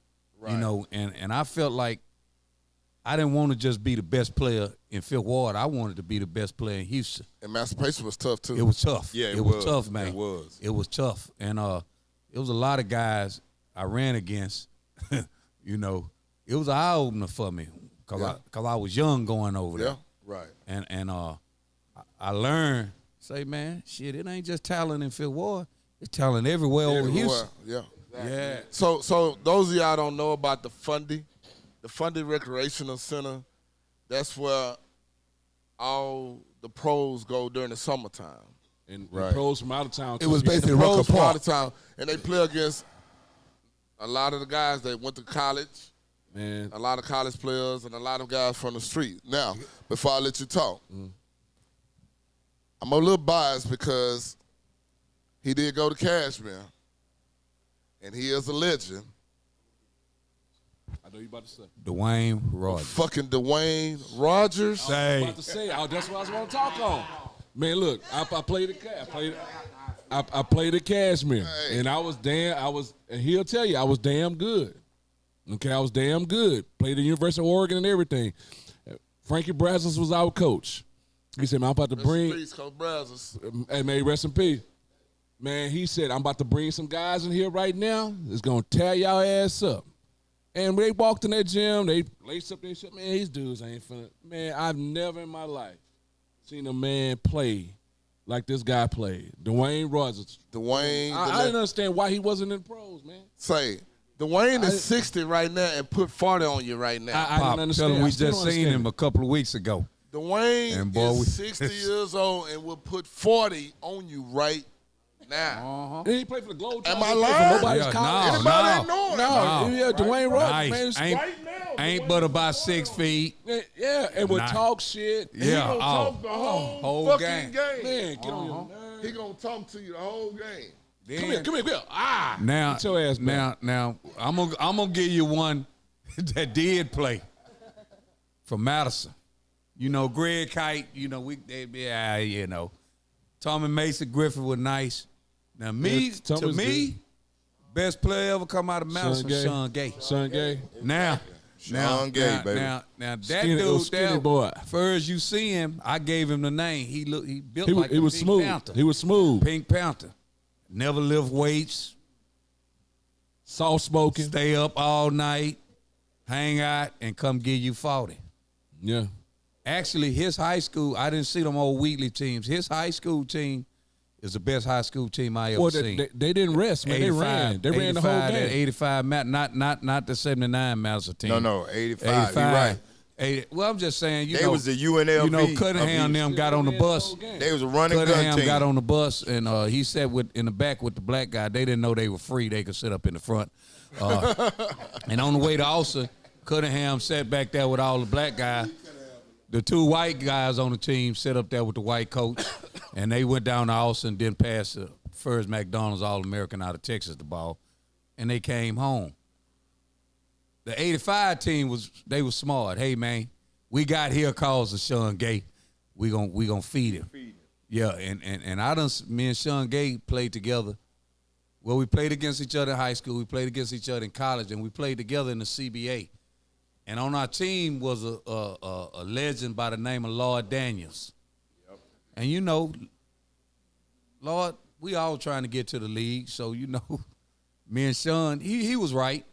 you know, and I felt like I didn't want to just be the best player in Fifth Ward. I wanted to be the best player in Houston. Emancipation was tough, too. It was tough. Yeah, it was tough, man. It was. It was tough. And it was a lot of guys I ran against. You know, it was an eye-opener for me because I was young going over there. Yeah, right. And I learned, say, man, shit, it ain't just talent in Fifth Ward. It's talent everywhere over Houston. Yeah. Yeah. So those of y'all don't know about the Fundy Recreational Center, that's where all the pros go during the summertime. And the pros from out of town. It was basically The pros Rucker from out Park. of town, and they play against a lot of the guys that went to college, Man. a lot of college players, and a lot of guys from the street. Now, before I let you talk, I'm a little biased because he did go to Cashmere, and he is a legend. I know you about to say. Dwayne Rogers. Fucking Dwayne Rogers. I was about to say. That's what I was going to talk on. Man, look, I played the Cashmere, and and he'll tell you I was damn good. Okay, I was damn good. Played at the University of Oregon and everything. Frankie Brazos was our coach. He said, man, I'm about to bring. Peace, Coach Brazos. Hey, man, rest in peace. Man, he said, I'm about to bring some guys in here right now that's going to tear y'all ass up. And when they walked in that gym, they laced up their shit. Man, these dudes ain't finna. Man, I've never in my life seen a man play like this guy played. Dwayne Rogers. I didn't understand why he wasn't in the pros, man. Say, Dwayne is 60 right now and put 40 on you right now. I didn't understand. Tell him I we still just don't seen understand him a couple of weeks ago. Dwayne boy, is 60 years old and will put 40 on you right now. He played for the Globetrotters. Am I He played lying? for nobody's Yeah, college. Anybody ain't know it? Yeah, Dwayne Rogers, Nice. man. Ain't but about 6 feet. Yeah, and would Nice. talk shit. He Yeah, gonna talk the whole whole fucking game. game. Man, get on your nerves. He gonna talk to you the whole game. Come here. Ah, Now, get your ass back. now, I'm gonna give you one that did play from Madison. You know, Greg Kite. You know, you know, Tommy Mason Griffith was nice. Now, Yeah, Tommy's best player ever come out of Madison, Sean Gay. Sean Gay. Now, Sean Gay, baby. Now that Skinny- dude, skinny that, boy. first you see him, I gave him the name. He built like He a was Pink smooth. Panther. He was smooth. Pink Panther. Never lift weights. Soft spoken. Stay up all night, hang out, and come give you 40. Yeah. Actually, his high school, I didn't see them old Wheatley teams. His high school team is the best high school team I ever Well, seen. they didn't rest, man. They ran. They ran the whole 85, game. that 85, not the 79 Madison team. No, 85. You're right. 80, well, I'm just saying, They was the UNLV You know, Cunningham of them got on the bus. They was a running gun Cunningham team. got on the bus, and he sat in the back with the black guy. They didn't know they were free. They could sit up in the front. And on the way to Austin, Cunningham sat back there with all the black guys. The two white guys on the team sat up there with the white coach, and they went down to Austin, then passed the first McDonald's All-American out of Texas the ball, and they came home. The 85 team was smart. Hey man, we got here cause of Sean Gay. We gonna feed him. Yeah, and me and Sean Gay played together. Well, we played against each other in high school. We played against each other in college, and we played together in the CBA. And on our team was a legend by the name of Lord Daniels. Yep. And you know, Lord, we all trying to get to the league. So, you know, me and Sean, he was right.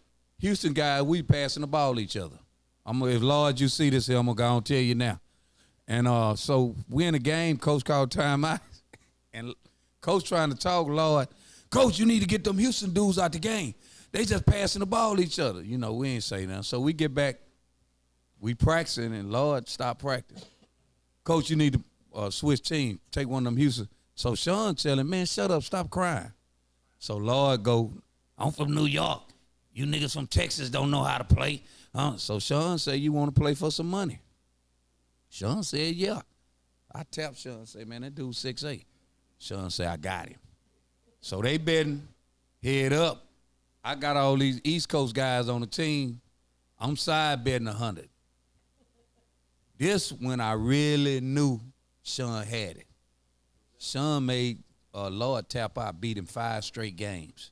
Houston guy, we passing the ball each other. If Lord, you see this here, I'm going to go and tell you now. And so we in the game, coach called timeout. And coach trying to talk, Lord, Coach, you need to get them Houston dudes out the game. They just passing the ball each other. You know, we ain't say nothing. So we get back, we practicing, and Lord, stop practice. Coach, you need to switch team, take one of them Houston. So Sean tell him, man, shut up, stop crying. So Lord go, I'm from New York. You niggas from Texas don't know how to play. So Sean say, you want to play for some money? Sean said, yeah. I tapped Sean and say, man, that dude's 6'8". Sean say, I got him. So they betting head up. I got all these East Coast guys on the team. I'm side betting 100. This when I really knew Sean had it. Sean made Lord tap out, beat him 5 straight games.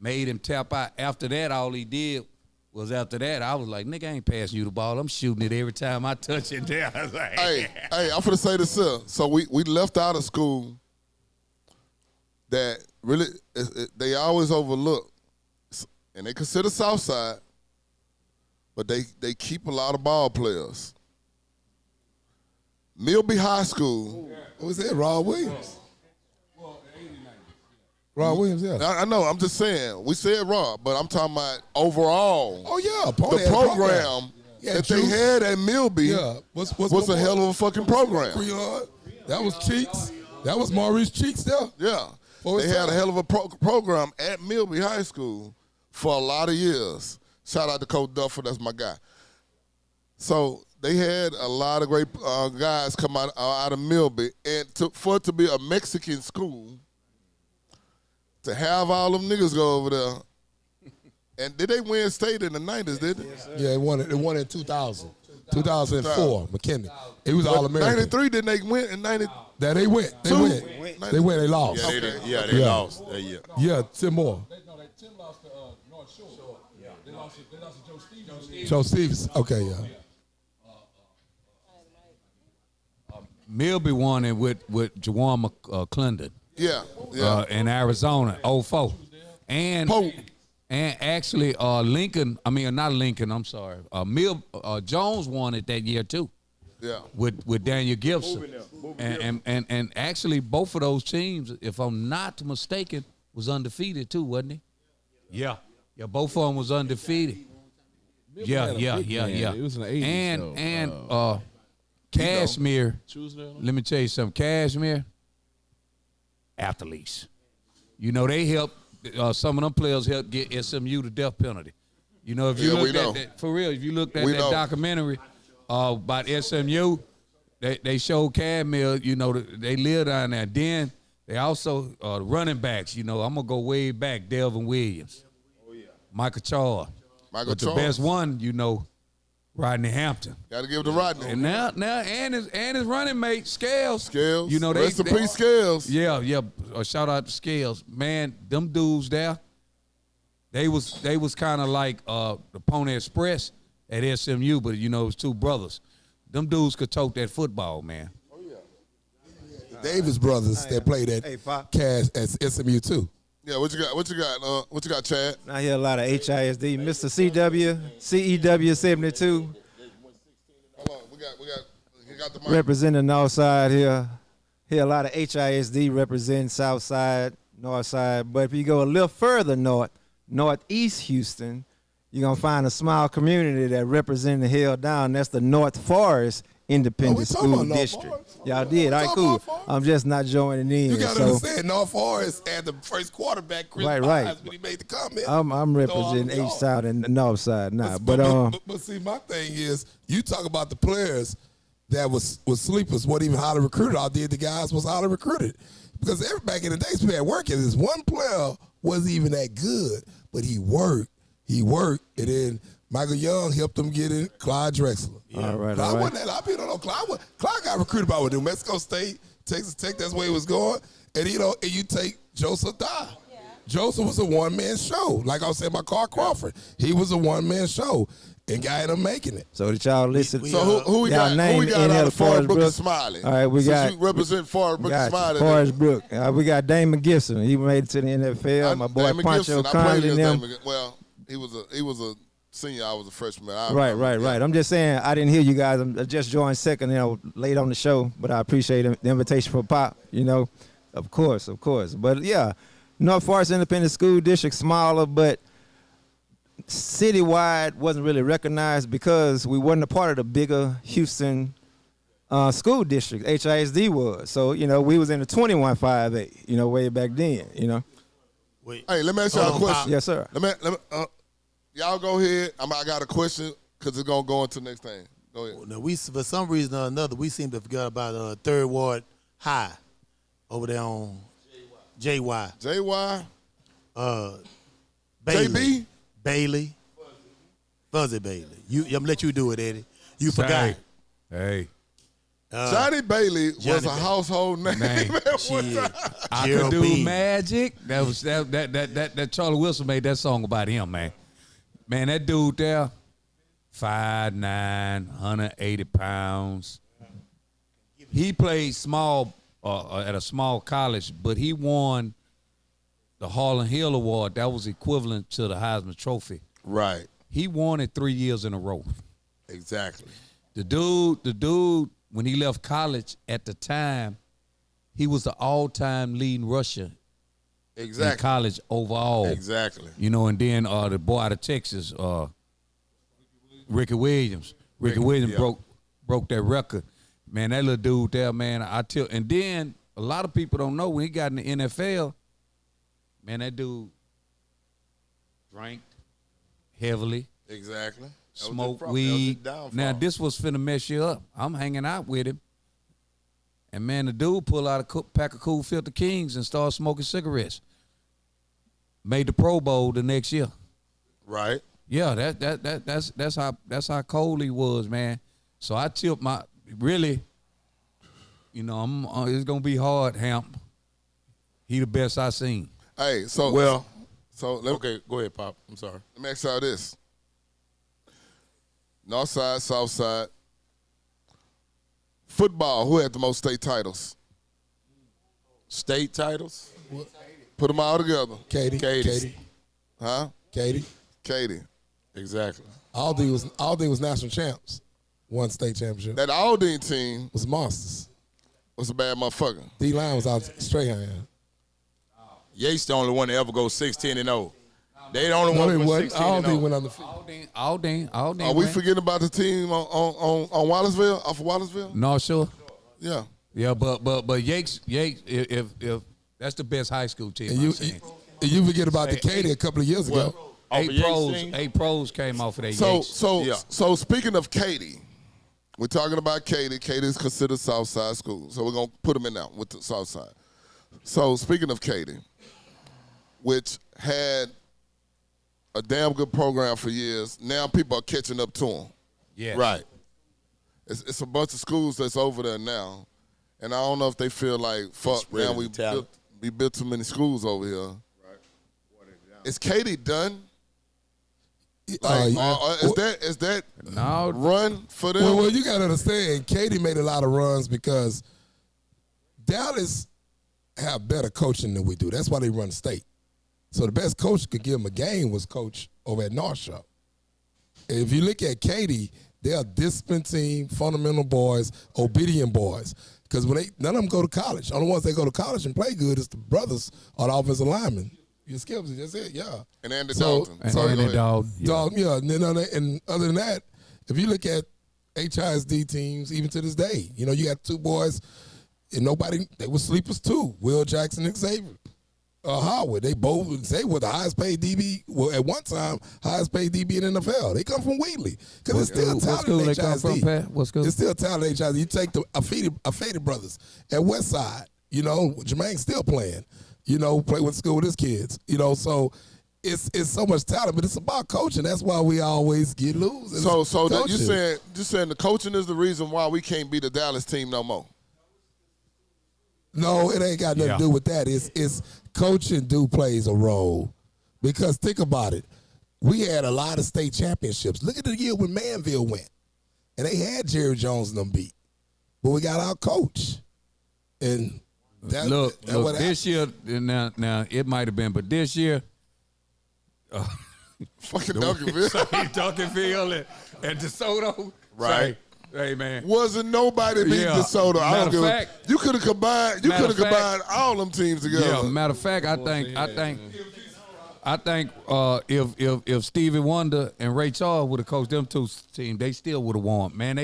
Made him tap out. After that, all he did was after that, I was like, nigga, I ain't passing you the ball. I'm shooting it every time I touch it there. I was like, hey, I'm finna say this here. So we left out of school that really they always overlook, and they consider Southside, but they keep a lot of ball players. Milby High School. What was that, Rod Williams? Rod Williams, yeah. I know, I'm just saying. We said Rod, but I'm talking about overall. Oh, yeah. The program that they had at Milby was a hell of a fucking program. That was Cheeks. That was Maurice Cheeks there. Yeah. They had a hell of a program at Milby High School for a lot of years. Shout out to Coach Duffer, that's my guy. So they had a lot of great guys come out of Milby. And for it to be a Mexican school, to have all them niggas go over there. And did they win state in the 90s, did they? Yeah, they won in 2000. 2004, McKinney. It was All-American. 93, didn't they win in 90? That they went. They went. They lost. They lost that year. Yeah, Tim Moore. Tim lost to North Shore. Yeah. They lost to Joe Stevens. Joe Stevens. Okay, yeah. Milby won it with Jawan McClendon. Yeah. In Arizona, 04. And actually Lincoln, not Lincoln, I'm sorry. Jones won it that year too. Yeah. With Daniel Gibson. And actually both of those teams, if I'm not mistaken, was undefeated too, wasn't he? Yeah. Yeah, both of them was undefeated. Yeah. It was in the 80s. And Cashmere, let me tell you something. Cashmere, athletes. You know, they helped, some of them players helped get SMU the death penalty. You know, if you looked at that, for real, if you looked at that documentary about SMU, they showed Cashmere, you know, they lived down there. Then they also, running backs, you know, I'm going to go way back, Delvin Williams, Michael Charles. But the best one, you know, Rodney Hampton. Got to give it to Rodney. And now and his running mate Scales. You know, rest in peace, Scales. Yeah. Shout out to Scales. Man, them dudes there, they was kind of like the Pony Express. at SMU, but you know it was two brothers. Them dudes could talk that football, man. Davis brothers that played at Cash at SMU too. Yeah, what you got? What you got, Chad? I hear a lot of HISD. Mr. CEW 72. Hold on, you got the mic. Representing Northside here. Hear a lot of HISD representing Southside, Northside. But if you go a little further north, northeast Houston, you're going to find a small community that represents the hell down. That's the North Forest Independent School District. Y'all did. All right, cool. I'm just not joining in. You got to understand, North Forest had the first quarterback, Chris Miles, when he made the comment. I'm representing H-Side and the North Side now. But see, my thing is, you talk about the players that was sleepers, weren't even highly recruited. All did the guys was highly recruited. Because back in the days, we had work, and this one player wasn't even that good, but he worked. And then Michael Young helped him get in. Clyde Drexler. Yeah. All right. Wasn't that. A lot of people don't know Clyde. Clyde got recruited by New Mexico State, Texas Tech. That's where he was going. And and you take Joseph Dye. Yeah. Joseph was a one-man show. Like I was saying about Carl Crawford, he was a one-man show and got him making it. So did y'all listen? So who we got? Who we got out of Forest Brook and Smiley? All right, we got. You represent Forest Brook and Smiley. Forest Brook. We got Damon Gibson. He made it to the NFL. My boy Damon Pancho Gibson, Condon them. Well, he was a senior. I was a freshman. Right. I'm just saying, I didn't hear you guys. I just joined second, late on the show, but I appreciate the invitation for Pop, Of course. But, yeah, North Forest Independent School District, smaller, but citywide wasn't really recognized because we wasn't a part of the bigger Houston school district. HISD was. So, we was in the 21-5A, way back then, Hey, let me ask y'all a question. Yes, sir. Let me y'all go ahead. I got a question because it's gonna go into the next thing. Go ahead. Now for some reason or another, we seem to forget about Third Ward High over there on JY. JY. Bailey. JB. Bailey. Fuzzy Bailey. I'm gonna let you do it, Eddie. You forgot. Hey. Johnny Bailey was a household name. I could do magic. That Charlie Wilson made that song about him, man. Man, that dude there, 5'9", 180 pounds. He played small at a small college, but he won the Harlan Hill Award. That was equivalent to the Heisman Trophy. Right. He won it 3 years in a row. Exactly. The dude, when he left college at the time, he was the all-time leading rusher in college overall. Exactly. And then the boy out of Texas, Ricky Williams. Ricky Williams broke that record. Man, that little dude there, man, and then a lot of people don't know when he got in the NFL, man, that dude drank heavily. Exactly. Smoke weed. Now, this was finna mess you up. I'm hanging out with him. And, man, the dude pulled out a pack of Cool Filter Kings and started smoking cigarettes. Made the Pro Bowl the next year. Right. Yeah, that's how cold he was, man. So I tipped really, it's going to be hard, Hamp. He the best I seen. Hey, okay, go ahead, Pop. I'm sorry. Let me ask y'all this. Northside, Southside. Football, who had the most state titles? State titles? Put them all together. Katie. Huh? Katie. Exactly. Aldine was national champs. Won state championship. That Aldine team was monsters. Was a bad motherfucker. D-line was out straight hand. Yates the only one to ever go 16-0. They the only one who went 16-0. Aldine went on the field. Aldine. Are we forgetting about the team on Wallaceville, off of Wallaceville? North Shore. Yeah. Yeah, but Yates, if that's the best high school team. And you forget about Decatur a couple of years ago. Eight pros came off of that. So speaking of Katy, we're talking about Katy. Katy is considered Southside school, so we're gonna put them in now with the Southside. So speaking of Katy, which had a damn good program for years, now people are catching up to them. Yeah, right. It's a bunch of schools that's over there now, and I don't know if they feel like fuck now we built too many schools over here. Right. Is Katy done? Is that no run for them? Well, you got to understand, Katie made a lot of runs because Dallas have better coaching than we do. That's why they run state. So the best coach could give them a game was coach over at North Shore. And if you look at Katie, they're a disciplined team, fundamental boys, obedient boys. Because none of them go to college. Only ones that go to college and play good is the brothers or the offensive linemen. Your skills, that's it, yeah. And Andy Dalton. Andy Dalton. Yeah. And other than that, if you look at HISD teams, even to this day, you got two boys, and they were sleepers too. Will Jackson and Xavier. Howard, they were the highest paid DB. Well, at one time, highest paid DB in the NFL. They come from Wheatley because it's still talent in HISD. What school? It's still talent in HISD. You take the Afedi brothers at Westside. Jermaine's still playing. Play with school with his kids. So it's so much talent, but it's about coaching. That's why we always get lose. So you saying the coaching is the reason why we can't beat the Dallas team no more? No, it ain't got nothing to do with that. It's coaching plays a role. Because think about it. We had a lot of state championships. Look at the year when Manville went. And they had Jerry Jones and them beat. But we got our coach. And look, this year, now it might have been, but this year, fucking Duncanville. Duncanville and DeSoto. Right. Hey man, wasn't nobody beat DeSoto. I don't give a fact. You could have combined. You could have combined all them teams together. Yeah. Matter of fact, I think if Stevie Wonder and Ray Charles would have coached them two teams, they still would have won. Man,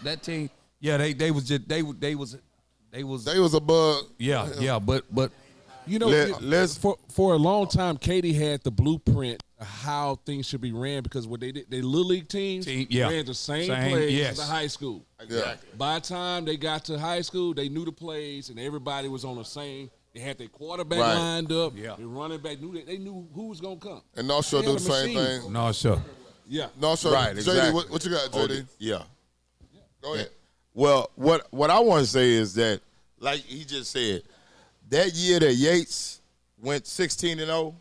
that team. Yeah, they was a bug. Yeah, but for a long time, Katie had the blueprint of how things should be ran because what they did, they little league teams ran the same plays as the high school. Exactly. By the time they got to high school, they knew the plays and everybody was on the same. They had their quarterback lined up. Yeah. The running back they knew who was gonna come. And North Shore do the same thing. North Shore. Yeah. North Shore. Right. Exactly. JD, what you got, JD? Yeah. Go ahead. Well, what I want to say is that, like he just said, that year that Yates went 16-0,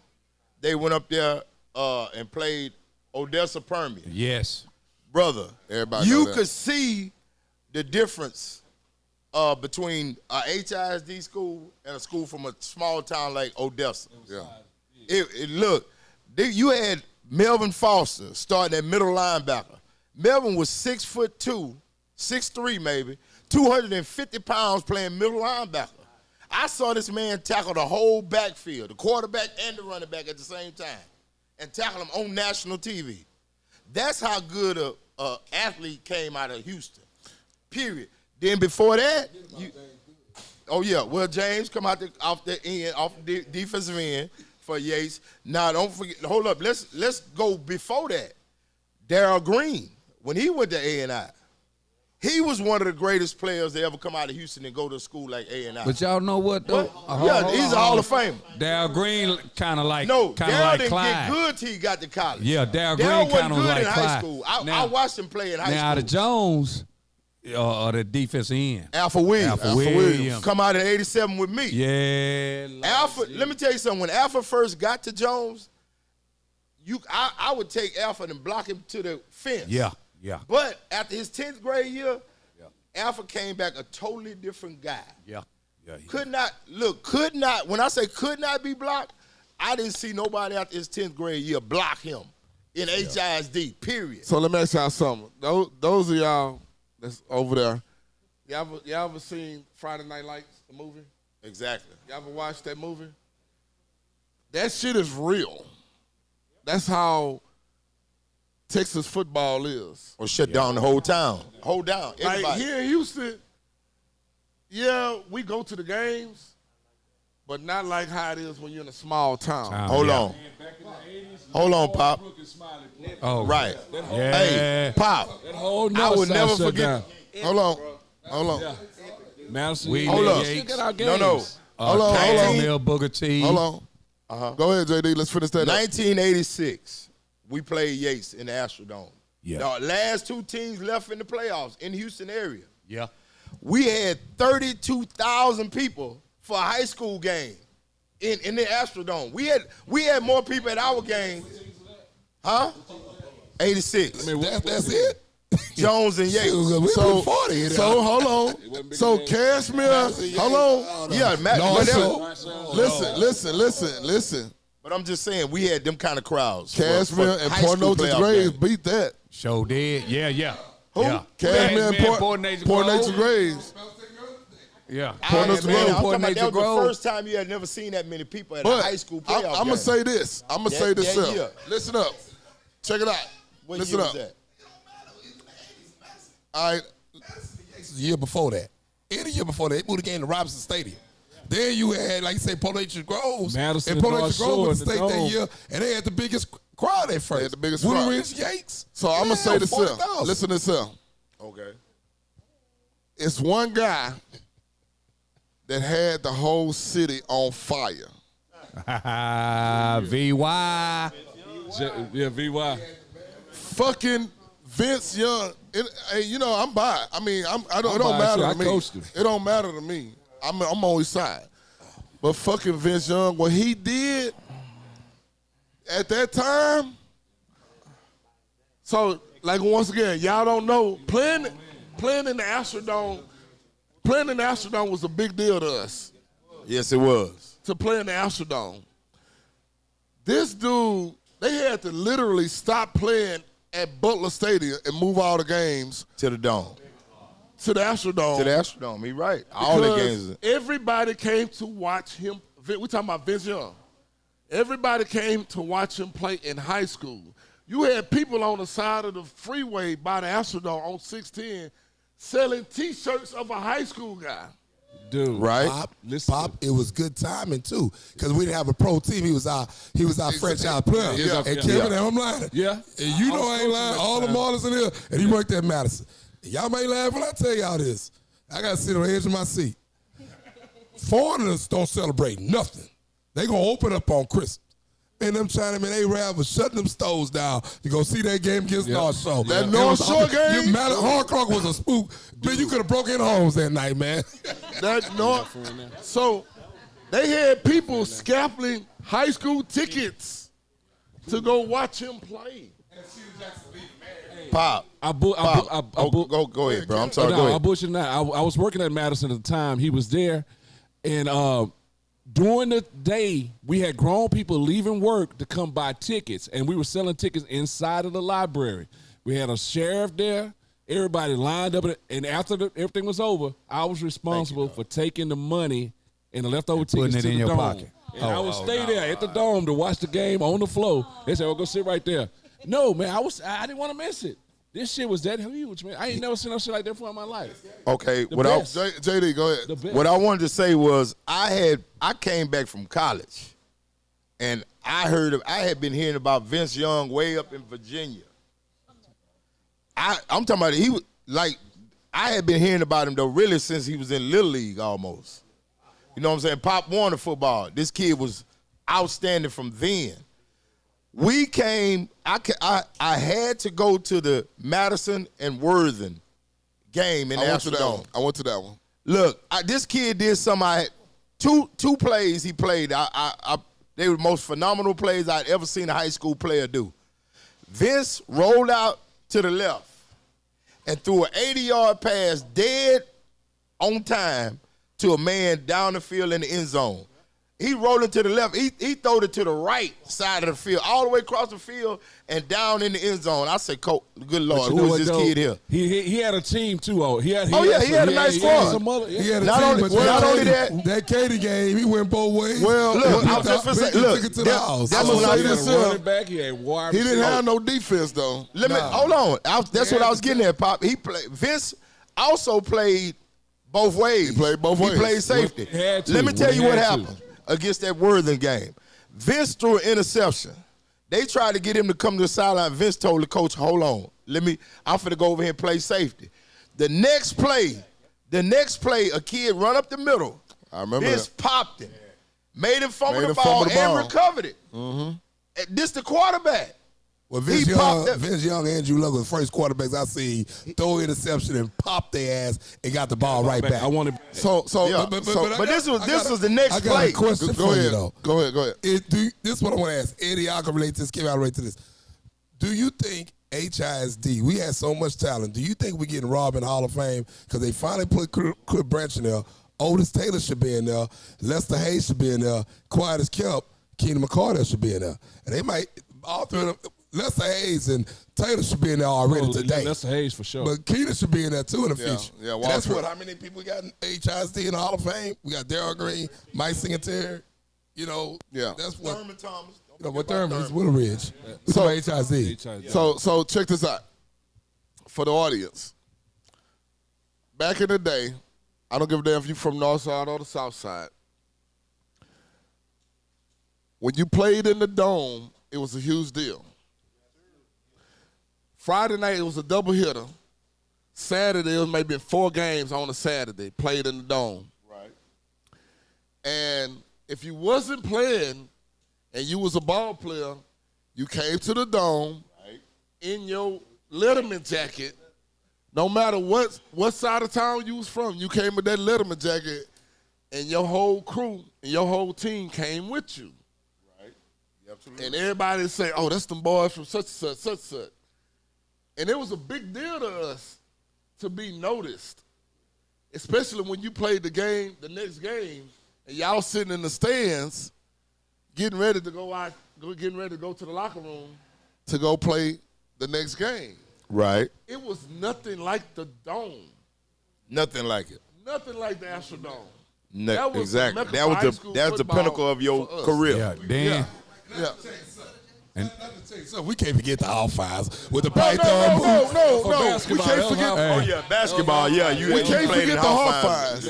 they went up there and played Odessa Permian. Yes. Brother, everybody you could see the difference between a HISD school and a school from a small town like Odessa. Yeah. Look, you had Melvin Foster starting at middle linebacker. Melvin was 6'2", 6'3" maybe, 250 pounds playing middle linebacker. I saw this man tackle the whole backfield, the quarterback and the running back at the same time, and tackle them on national TV. That's how good a athlete came out of Houston, period. Then before that, James come out off the defensive end for Yates. Now, don't forget, hold up, let's go before that. Darryl Green, when he went to A&I, he was one of the greatest players to ever come out of Houston and go to a school like A&I. But y'all know what though? He's a Hall of Famer. Darryl Green kind of like Darryl didn't Clyde. get good till he got to college. Yeah, Darryl Green kind of like in high Clyde. school. I watched him play in high school. Now the Jones, the defensive end. Alpha Williams. Come out in '87 with me. Yeah. Alpha. Let me tell you something. When Alpha first got to Jones, I would take Alpha and block him to the fence. Yeah. But after his 10th grade year, Alpha came back a totally different guy. Yeah. Could not, when I say could not be blocked, I didn't see nobody after his 10th grade year block him in HISD, period. So let me ask y'all something. Those of y'all that's over there, y'all ever seen Friday Night Lights, the movie? Exactly. Y'all ever watched that movie? That shit is real. That's how Texas football is. Or shut down the whole town. Hold down. Everybody. Like here in Houston, we go to the games, but not like how it is when you're in a small town. Hold on. Hold on, Pop. Oh, right. Hey, Pop. I would never forget. Hold on. Yeah. Madison, hold up. No. Hold on. Mel Booker T. Hold on. Go ahead, JD. Let's finish that. 1986. We played Yates in the Astrodome. Yeah. The last two teams left in the playoffs in the Houston area. Yeah. We had 32,000 people for a high school game in the Astrodome. We had more people at our game. Huh? 86. That's it. Jones and Yates. So 40. So hold on. So Cashmere, hold on. Yeah, Listen. But I'm just saying, we had them kind of crowds. Cashmere and Port Neutral Graves beat that. Show did. Yeah. Who? Yeah. Cashmere and Port Neutral Port Grove. Neutral Graves. Yeah. Port Neutral Man, I'm Grove. talking about that was the Grove. first time you had never seen that many people at a But high school playoff I'm gonna say this. That year. Listen up. Check it out. What Listen year up. was that? All right. The year before that. Any year before that, they moved the game to Robinson Stadium. Then you had, like you say, Port Neutral Groves. Madison and Port and Neutral North Grove was Shore the at state the that Dome. year, and they had the biggest crowd at first. They had the biggest Woody crowd. Ridge Yates. So I'm gonna say this here. 40,000. Listen to this here. Okay. It's one guy that had the whole city on fire. VY. Yeah, VY. Fucking Vince Young. Hey, you know, I'm by it. I mean, it don't biased, matter too. to I me. coached him. It don't matter to me. I'm on his side. But fucking Vince Young, what he did at that time. So, like once again, y'all don't know, playing in the Astrodome was a big deal to us. Yes, it was. To play in the Astrodome. This dude, they had to literally stop playing at Butler Stadium and move all the games To the Dome. to the Astrodome. To the Astrodome. He right. All the because games. everybody came to watch him. We're talking about Vince Young. Everybody came to watch him play in high school. You had people on the side of the freeway by the Astrodome on 610 selling T-shirts of a high school guy. Dude. Right? Pop, it was good timing too, because we didn't have a pro team. He was our franchise player. Yeah. And Kevin, I'm lying. Yeah. And you know I ain't lying. All the Marlins in here, and he worked at Madison. And y'all may laugh when I tell y'all this. I gotta sit on the edge of my seat. Foreigners don't celebrate nothing. They gonna open up on Christmas. And them Chinamen, they was shutting them stores down to go see that game against North Shore. That North Shore game? Hard Clock was a spook. Man, you could have broken homes that night, man. That North. So they had people scalping high school tickets to go watch him play. Pop. Go ahead, bro. I'm sorry. No, Go I ahead. bullshit not. I was working at Madison at the time. He was there, and during the day, we had grown people leaving work to come buy tickets, and we were selling tickets inside of the library. We had a sheriff there. Everybody lined up, and after everything was over, I was responsible for taking the money and the leftover tickets putting it to in the your dome. pocket. And I would stay there at the dome to watch the game on the floor. They said, "Well, go sit right there." No, man, I didn't want to miss it. This shit was that huge, man. I ain't never seen no shit like that before in my life. Okay, The what I, best. JD, go ahead. The best. what I wanted to say was I came back from college, and I had been hearing about Vince Young way up in Virginia. I'm talking about he was like I had been hearing about him though really since he was in Little League almost. You know what I'm saying? Pop Warner football. This kid was outstanding from then. We came. I had to go to the Madison and Worthing game in the I went to that Astrodome. one. I went to that one. Look, this kid did some. Two plays he played. They were the most phenomenal plays I'd ever seen a high school player do. Vince rolled out to the left and threw an 80-yard pass dead on time to a man down the field in the end zone. He rolled it to the left. He throwed it to the right side of the field, all the way across the field and down in the end zone. I said, "Coach, good Lord, who is this kid here?" He had a team too. He had a nice squad. He had a Not team, only- but not only that- that Katy game, he went both ways. Well, Look, I was just gonna say, look, took it to the house. that's I'm what gonna I say just this said. running back. He had wide He didn't receiver. have no defense though. Hold on. That's what I was getting at, Pop. Vince also played both ways. He played both ways. He played safety. Had to. Let me tell you He what had to. happened against that Worthing game. Vince threw an interception. They tried to get him to come to the sideline. Vince told the coach, "Hold on. I'm finna go over here and play safety." The next play, a kid run up the middle. I remember Vince that. popped him, made him fumble Made the him ball, fumble the ball. and recovered it. Mm-hmm. This the quarterback. Well, He popped that- Vince Young, Andrew Luck was the first quarterbacks I seen throw an interception and pop their ass and got the ball right back. I wanted. Yeah. But this was the next I got play. a question Go for you ahead. though. Go ahead. This is what I want to ask. Eddie, I can relate to this. Kim, I relate to this. Do you think HISD, we had so much talent. Do you think we're getting robbed in the Hall of Fame because they finally put Cliff Branch in there? Otis Taylor should be in there. Lester Hayes should be in there. Quiet as kept, Keenan McCarter should be in there. And they might, all three of them, Lester Hayes and Taylor should be in there already today. Lester Hayes for sure. But Keenan should be in there too in the future. Yeah, And that's what, how many people we got in HISD in the Hall of Fame? We got Darryl Green, Mike Singletary. You know, that's what. Thurman Thomas. You know, what Thurman is Willow Ridge. So HISD. So check this out. For the audience, back in the day, I don't give a damn if you from North Side or the South Side. When you played in the Dome, it was a huge deal. Friday night, it was a double hitter. Saturday, it was maybe 4 games on a Saturday, played in the Dome. Right. And if you wasn't playing and you was a ball player, you came to the Dome in your Letterman jacket. No matter what side of town you was from, you came with that Letterman jacket, and your whole crew and your whole team came with you. Right. Absolutely. And everybody say, "Oh, that's them boys from such and such, such and such." And it was a big deal to us to be noticed, especially when you played the next game, and y'all sitting in the stands, getting ready to go out, getting ready to go to the locker room to go play the next game. Right. It was nothing like the Dome. Nothing like it. Nothing like the Astrodome. No, That was exactly. the That was the football pinnacle of your for us. career. Yeah, Dan. Yeah. So we can't forget the All Fives with the No, Python boots. no. We can't forget. Oh yeah, basketball. Yeah, you We can't played forget in the Hall Hall Fives.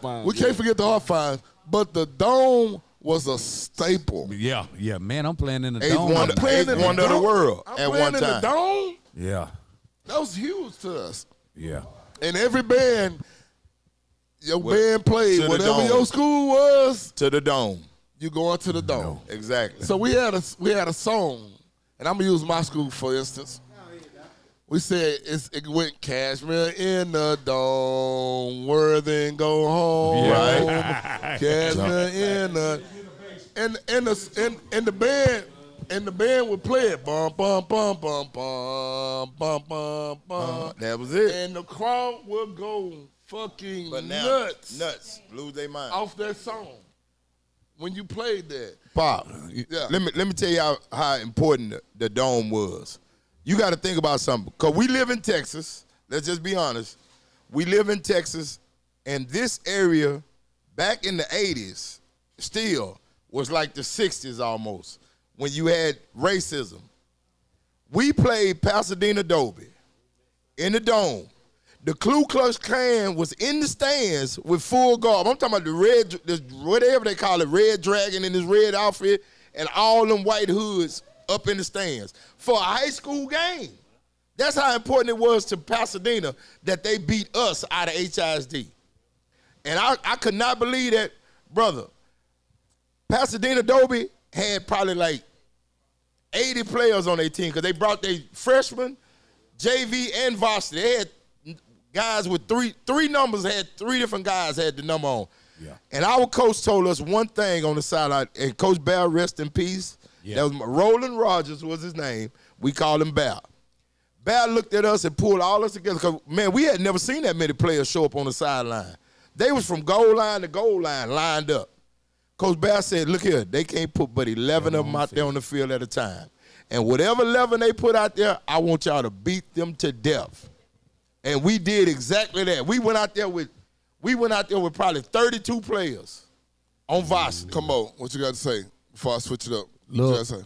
Fives. We can't forget the Hall Fives. But the Dome was a staple. Yeah, man, I'm playing in the Eighth Dome. wonder, playing in the wonder of the Dome. world I'm at playing one in the time. Dome. Yeah, That was huge to us. yeah. And every band, your band to played, the whatever Dome. your school was, To the Dome. you going to the Dome. Exactly. So we had a song, and I'm gonna use my school for instance. We said it went Cashmere in the Dome, where then go home. Right. Cashmere in the and the band would play it. Bum bum bum bum bum bum bum bum. That was it. And the crowd would go fucking Nuts. nuts Lose their mind. off that song when you played that. Pop, Yeah. let me tell you how important the Dome was. You got to think about something. Because we live in Texas. Let's just be honest. We live in Texas, and this area back in the 80s still was like the 60s almost when you had racism. We played Pasadena Dobie in the Dome. The Ku Klux Klan was in the stands with full garb. I'm talking about whatever they call it, Red Dragon in his red outfit, and all them white hoods up in the stands for a high school game. That's how important it was to Pasadena that they beat us out of HISD. And I could not believe that, brother. Pasadena Dobie had probably like 80 players on their team because they brought their freshmen, JV, and varsity. They had guys with three numbers, had 3 different guys had the number on. Yeah. And our coach told us one thing on the sideline, and Coach Bell, rest in peace. Yeah. That was Roland Rogers was his name. We called him Bell. Bell looked at us and pulled all us together because, man, we had never seen that many players show up on the sideline. They was from goal line to goal line lined up. Coach Bell said, look here, they can't put but 11 of them out there on the field at a time. And whatever 11 they put out there, I want y'all to beat them to death. And we did exactly that. We went out there with probably 32 players on varsity. Come on, what you got to say before I switch it up? What you Look, gotta say?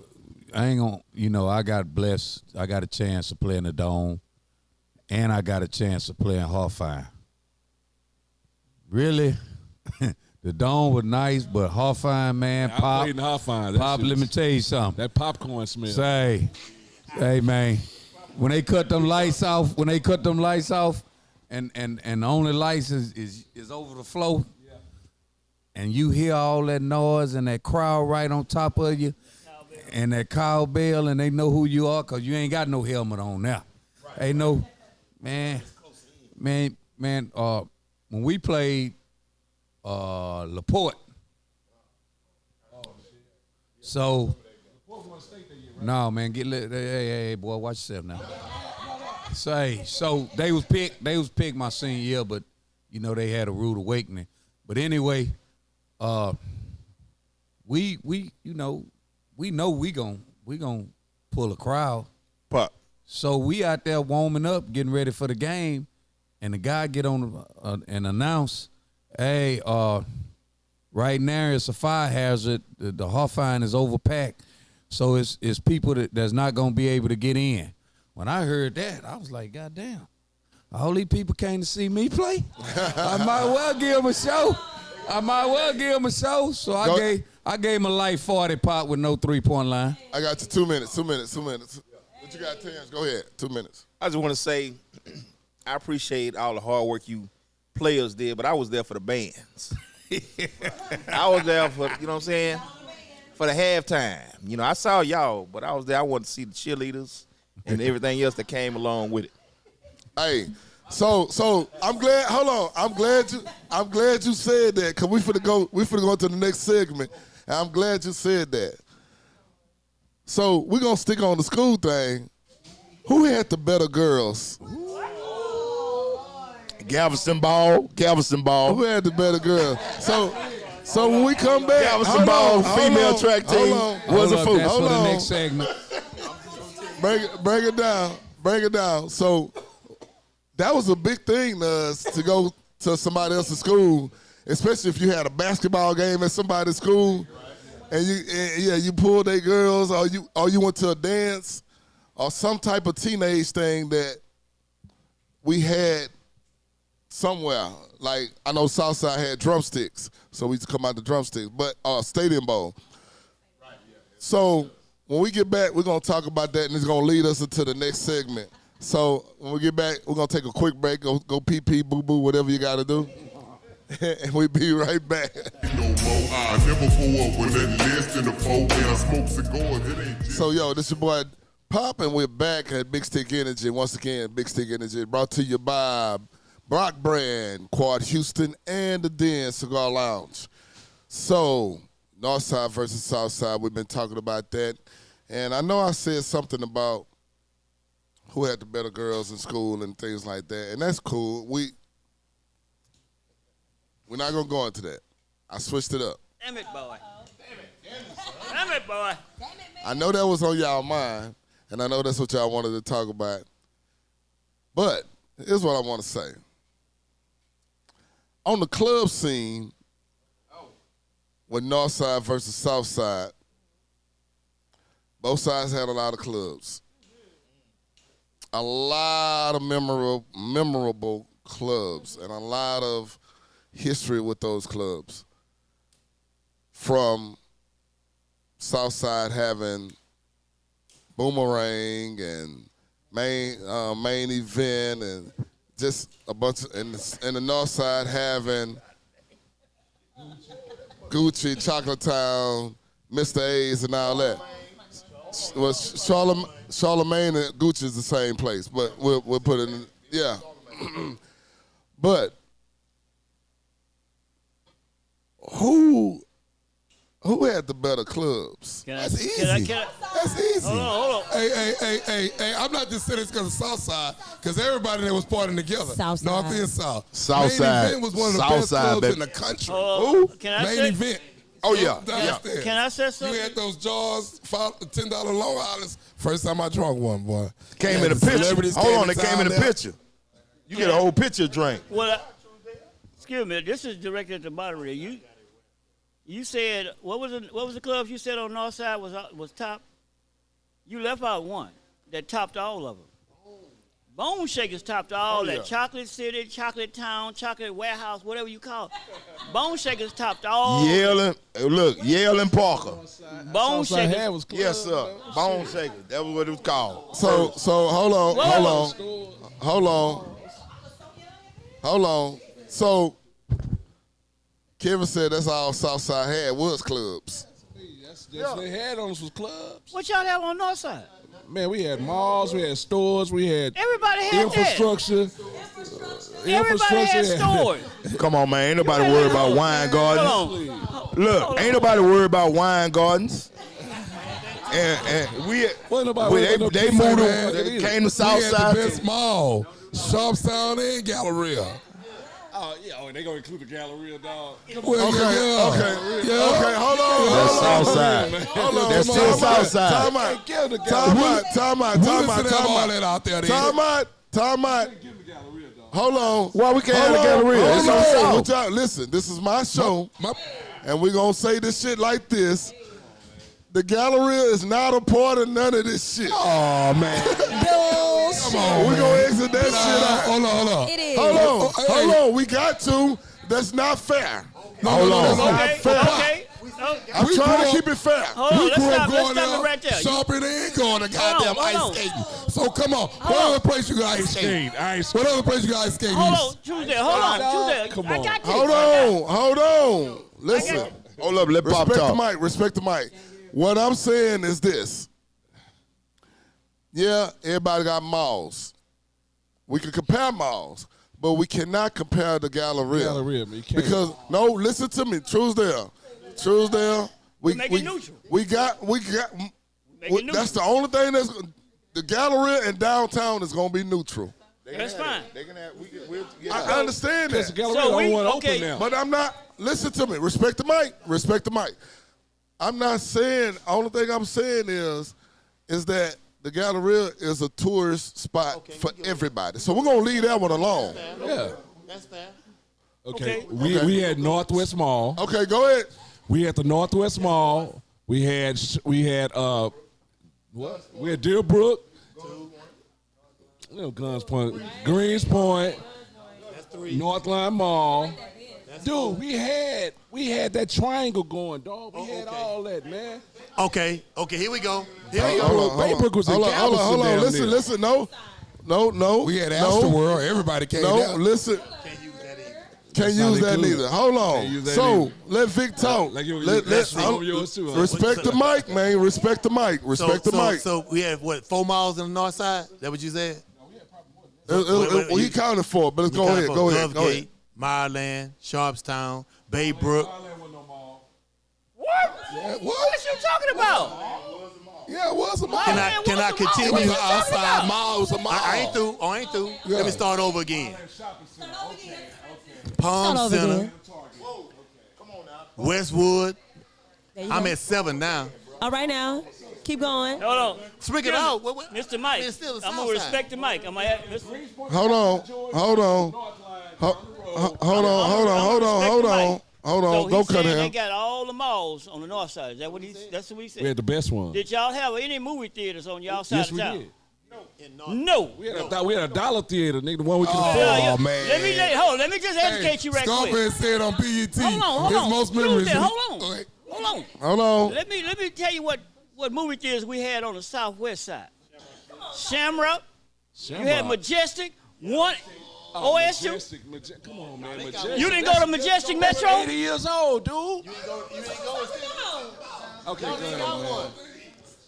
I ain't gonna, I got blessed. I got a chance to play in the Dome, and I got a chance to play in Hawthorne. Really? The Dome was nice, but Hawthorne, man, I Pop. played in Hawthorne. Pop, let me tell you something. That popcorn smell. Say, hey, man, when they cut them lights off, and the only lights is over the floor, and you hear all that noise and that crowd right on top of you, and that cowbell, and they know who you are because you ain't got no helmet on now. Hey, no, man, when we played LaPorte, so No, man, hey, boy, watch yourself now. So they was picked my senior year, but you know they had a rude awakening. But anyway, we know we gonna pull a crowd. But so we out there warming up, getting ready for the game, and the guy get on and announce, hey, right now it's a fire hazard. The Hawthorne is overpacked, so it's people that's not gonna be able to get in. When I heard that, I was like, God damn, all these people came to see me play. I might well give them a show. So I gave him a light 40 pop with no 3-point line. I got you 2 minutes. What you got, Terrence? Go ahead. 2 minutes. I just want to say I appreciate all the hard work you players did, but I was there for the bands. I was there for, you know what I'm saying, for the halftime. You know, I saw y'all, but I was there. I wanted to see the cheerleaders and everything else that came along with it. Hey, so I'm glad. Hold on, I'm glad you said that because we finna go to the next segment, and I'm glad you said that. So we're gonna stick on the school thing. Who had the better girls? Galveston Ball. Who had the better girls? So when we come back, Galveston Ball female track team was a fool. That's for the next segment. Break it down. So that was a big thing to us to go to somebody else's school, especially if you had a basketball game at somebody's school, and you pulled their girls, or you went to a dance, or some type of teenage thing that we had somewhere. Like I know Southside had drumsticks, so we used to come out the drumsticks, but Stadium Bowl. So when we get back, we're going to talk about that, and it's going to lead us into the next segment. So when we get back, we're going to take a quick break, go pee-pee, boo-boo, whatever you got to do. And we'll be right back. So, yo, this your boy Pop, and we're back at Big Stick Energy. Once again, Big Stick Energy brought to you by Brock Brand, Quad Houston, and the Den Cigar Lounge. So, Northside versus Southside, we've been talking about that. And I know I said something about who had the better girls in school and things like that, and that's cool. We're not going to go into that. I switched it up. Damn it, boy. Damn it, boy. I know that was on y'all mind, and I know that's what y'all wanted to talk about. But here's what I want to say. On the club scene, with Northside versus Southside, both sides had a lot of clubs. A lot of memorable clubs and a lot of history with those clubs. From Southside having Boomerang and main event and just a bunch of, and the Northside having Gucci, Chocolate Town, Mr. A's, and all that. Well, Charlemagne and Gucci is the same place, but we'll put it in, yeah. But who had the better clubs? That's easy. That's easy. Hold on. Hey, I'm not just saying this because of Southside, because everybody that was partying together. Southside. North and South. Southside. Main Event was one of the best clubs in the country. Can I Main say? Event. Oh, yeah. Downstairs. Can I say something? You had those jars, $10 Long Islands. First time I drunk one, boy. Came in a picture. Hold on, they came in a picture. You get a whole picture drink. Well, excuse me. This is directed at the moderator. You said what was the clubs you said on Northside was top? You left out one that topped all of them. Bone Shakers topped all that. Chocolate City, Chocolate Town, Chocolate Warehouse, whatever you call it. Bone Shakers topped all. Yale and Parker. Bone Shakers. Was Yes, sir. Bone Shakers. That was what it was called. So hold on. So Kevin said that's all Southside had was clubs. That's just they had on us was clubs. What y'all have on Northside? Man, we had malls, we had stores, we had Everybody had infrastructure. Everybody had stores. Come on, man. Ain't nobody worried about wine gardens. Look, ain't nobody worried about wine gardens. And we nobody- they moved them, they came to Southside. We had the best mall, Sharpstown and Galleria. Oh, yeah. Oh, they gonna include the Galleria, dog. Well, Okay, hold on. That's Southside. Hold on. That's still Southside. Time out. Time out. Hold on. Why we can't have the Galleria? It's on South. Listen, this is my show, and we're going to say this shit like this. The Galleria is not a part of none of this shit. Oh, man. Come on, we're going to exit that shit out. Hold on. It is. Hold on. We got to. That's not fair. Hold on. Okay. I'm trying to keep it fair. Hold on, We let's grew up stop going it right there. shopping and going to goddamn hold on. ice skating. So come on. What other place you got ice skating? What other place you got ice skating? Hold on, Tuesday. Come on. I got you. Hold on. Listen. Hold up, let Pop talk. Respect the mic. What I'm saying is this. Yeah, everybody got malls. We can compare malls, but we cannot compare the Galleria. Galleria, man, you can't. Because, listen to me. Truesdale. Make it neutral. That's the only thing the Galleria and downtown is going to be neutral. That's fine. I understand that. The Galleria don't want to open now. But I'm not, listen to me. Respect the mic. I'm not saying, only thing I'm saying is that the Galleria is a tourist spot for everybody. So we're going to leave that one alone. Yeah. That's fair. Okay. We had Northwest Mall. Okay, go ahead. We had the Northwest Mall. We had what? We had Deerbrook. Guns Point, Greens Point, Northline Mall. Dude, we had that triangle going, dog. We had all that, man. Okay, here we go. Baybrook was in Galveston. Hold on. Listen. No. We had Astroworld. Everybody came down. Listen. Can't use that neither. Hold on. So let Vic talk. Respect the mic, man. Respect the mic. So we have 4 miles on the north side? That what you said? He counted for it, but let's go ahead. Go ahead. Mireland, Sharpstown, Baybrook. What? What you talking about? Yeah, it was a mall. Can I continue? It was an outside mall. It was a mall. I ain't through. Yeah. Let me start over again. Palm Center, Westwood. I'm at 7 now. All right now. Keep going. Hold on. Speak it out. Mr. Mike, I'm going to respect the mic. I'm going to Hold on. So Go he's cut saying him. they got all the malls on the north side. Is that what that's what he said? We had the best one. Did y'all have any movie theaters on y'all side Yes, of we town? did. No. We had a dollar theater, nigga, the one we could afford. Oh, man. Let me just educate you right quick. Scarface said on BET. Hold on. His most memories. Hold on. Let me tell you what movie theaters we had on the southwest side. Shamrock. You had Majestic. OSU. Come on, man. Majestic. You didn't go to Majestic Metro? 80 years old, dude. You ain't go. Okay, go ahead, man.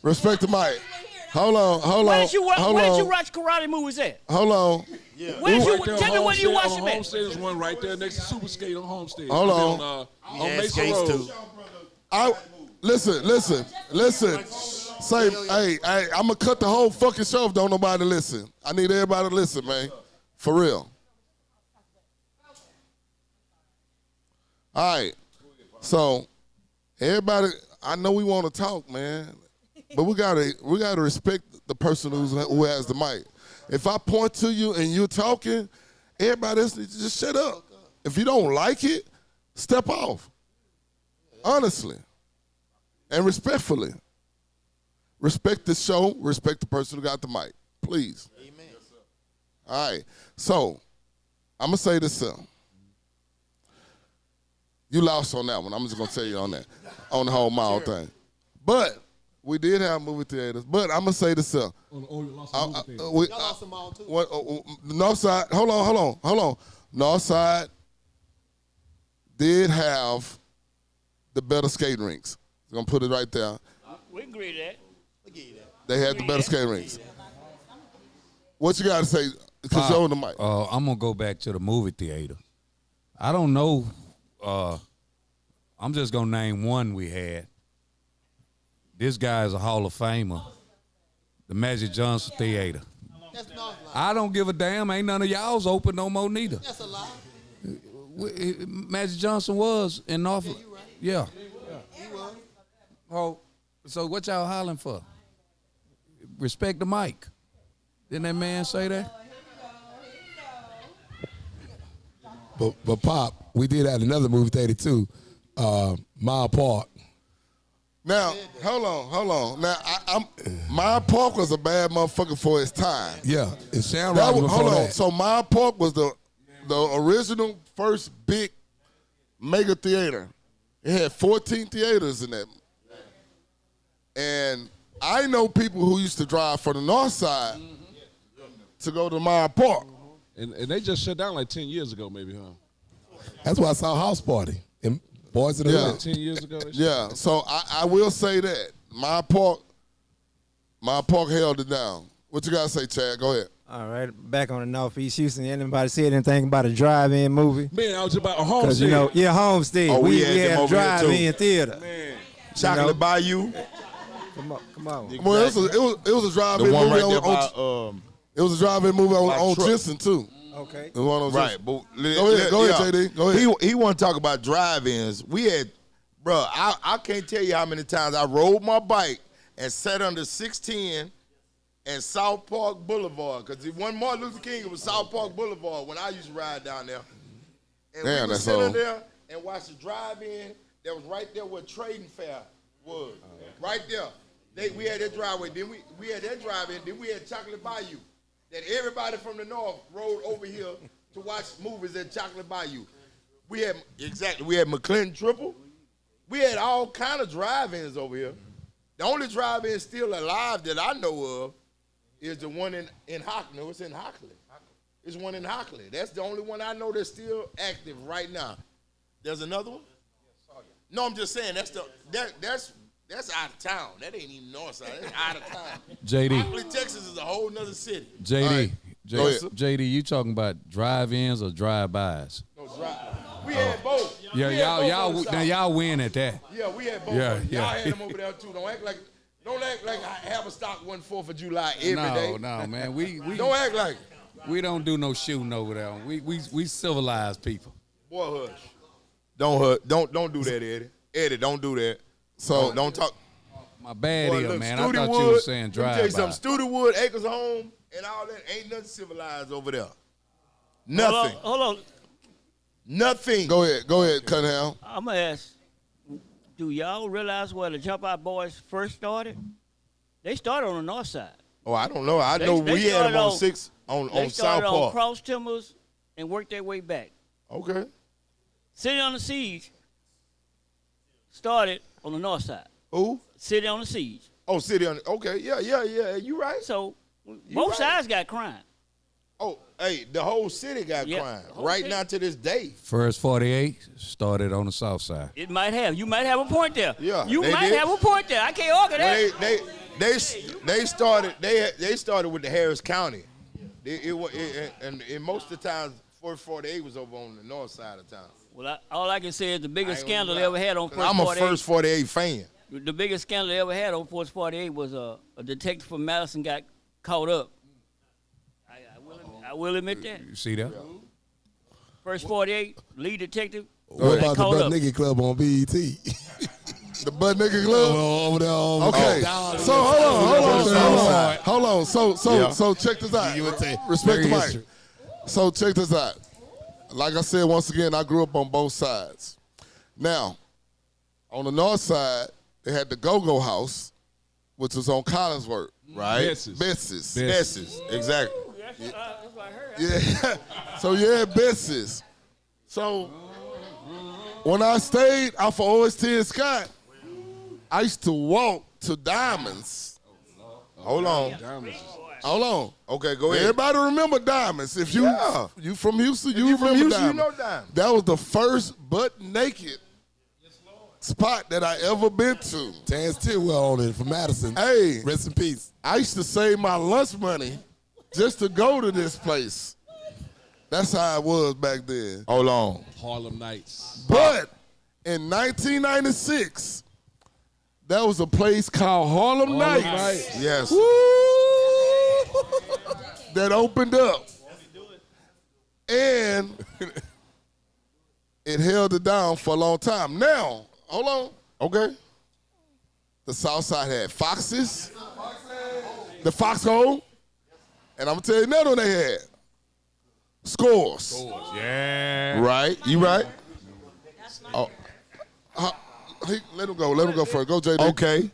Respect the mic. Hold on. Where did you watch karate movies at? hold on. Tell me where you watched them at. Homestead is one right there next to Super Skate on Homestead. Hold on. On Mesa Road. Listen. Say, hey, I'm gonna cut the whole fucking show if don't nobody listen. I need everybody to listen, man. For real. All right. So, everybody, I know we want to talk, man, but we gotta respect the person who has the mic. If I point to you and you're talking, everybody else needs to just shut up. If you don't like it, step off. Honestly. And respectfully. Respect the show. Respect the person who got the mic. Please. Amen. All right. So, I'm going to say this. You lost on that one. I'm just going to tell you on that. On the whole mall thing. But we did have movie theaters. But I'm going to say this. Y'all lost them all, too. Northside. Hold on. Northside did have the better skating rinks. I'm going to put it right there. We agree to that. They had the better skating rinks. What you got to say? Because you're on the mic. I'm going to go back to the movie theater. I don't know. I'm just going to name one we had. This guy is a Hall of Famer. The Magic Johnson Theater. That's Northline. I don't give a damn. Ain't none of y'all's open no more neither. That's a lie. Magic Johnson was in Norfolk. Yeah, you right. Yeah. He was. Oh, so what y'all hollering for? Respect the mic. Didn't that man say that? But Pop, we did have another movie theater too, Mile Park. Now, hold on. Now, Mile Park was a bad motherfucker for its time. Yeah, and Shamrock was before that. So Mile Park was the original first big mega theater. It had 14 theaters in that. And I know people who used to drive from the north side to go to Mile Park. And they just shut down like 10 years ago, maybe, huh? That's why I saw House Party and Boys in the Hood. 10 years ago. Yeah, so I will say that Mile Park held it down. What you gotta say, Chad? Go ahead. All right, back on the Northeast Houston. Anybody said anything about a drive-in movie? Man, I was about a Because Homestead. Homestead. Oh, we had them had a over here, too. drive-in theater. Man. Chocolate Bayou. Come on. Well, it was a drive-in The one movie right there on, by, it was a drive-in movie on truck. Jensen too. Okay. It was one on right. Jensen. But Go ahead, JD. Go ahead. He want to talk about drive-ins. We had, bro, I can't tell you how many times I rode my bike and sat under 610 and South Park Boulevard. Because it wasn't Martin Luther King, it was South Park Boulevard when I used to ride down there. And Damn, we would that's sit old. there and watch the drive-in that was right there where Trading Fair was. Right there. We had that driveway. Then we had that drive-in. Then we had Chocolate Bayou. That everybody from the north rode over here to watch movies at Chocolate Bayou. We had McClinton Triple. We had all kind of drive-ins over here. The only drive-in still alive that I know of is the one in Hockley. No, it's in Hockley. It's one in Hockley. That's the only one I know that's still active right now. There's another one? No, I'm just saying that's out of town. That ain't even north side. That's out of town. JD. Hockley, Texas is a whole nother city. JD. All right. Go ahead. JD, you talking about drive-ins or drive-bys? No, we had both. Yeah, We had both on y'all the south. y'all win at that. Yeah, we had both. Yeah, of them. Y'all yeah. had them over there too. Don't act like Haverstock won 4th of July every day. No, man. We Don't act like it. we don't do no shooting over there. We civilized people. Boy, hush. Don't do that, Eddie. Eddie, don't do that. So don't talk. My bad Boy, here, look, man. I thought Studewood, you were saying let me tell you drive-by. something. Studewood, Acres Home, and all that ain't nothing civilized over there. Nothing. Hold on. Nothing. Go ahead, Cunningham. I'm going to ask, do y'all realize where the Jump Out Boys first started? They started on the north side. Oh, I don't know. I They- know they we had them started on on- 6 on They South started on Park. Cross Timbers and worked their way back. Okay. City on the Siege started on the north side. Who? City on the Siege. Oh, City on. Okay. Yeah. You right. So both right. sides got crime. Oh, hey, the whole city got Yeah, crime the whole right city. now to this day. First 48 started on the south side. It might have. You might have a point there. Yeah, You they might did. have a point there. I can't argue that. Well, they started with the Harris County. And most of the times, 48 was over on the north side of town. Well, all I can say is the biggest I ain't scandal they gonna ever had on 'Cause First I'm a 48. First 48 fan. The biggest scandal they ever had on Force 48 was a detective from Madison got caught up. I will admit that. You see that? First 48, lead detective. What got about the caught Butt up. Nigga Club on BET? The Butt Nigga Club. Over there. Okay. So hold on. So check this out. Respect the mic. So check this out. Like I said, once again, I grew up on both sides. Now, on the north side, they had the Go-Go House, which was on Collinsworth. Right? Bess's. Exactly. That's what I heard. Yeah. So yeah, Bess's. So when I stayed off of OST and Scott, I used to walk to Diamonds. Hold on. Hold on. Okay, go ahead. Everybody remember Diamonds. If you you from Houston, you from remember Houston, you Diamonds. know Diamonds. That was the first butt naked spot that I ever been to. Tans Tidwell on it from Madison. Hey, Rest in peace. I used to save my lunch money just to go to this place. That's how it was back then. Hold on. Harlem Nights. But in 1996, That was a place called Harlem Nights. Yes. Woo! That opened up. And it held it down for a long time. Now, hold on. Okay. The Southside had Foxes, the Foxhole, and I'm going to tell you another one they had. Scores. Yeah. Right? You right? Oh. Let him go first. Go, JD. Okay.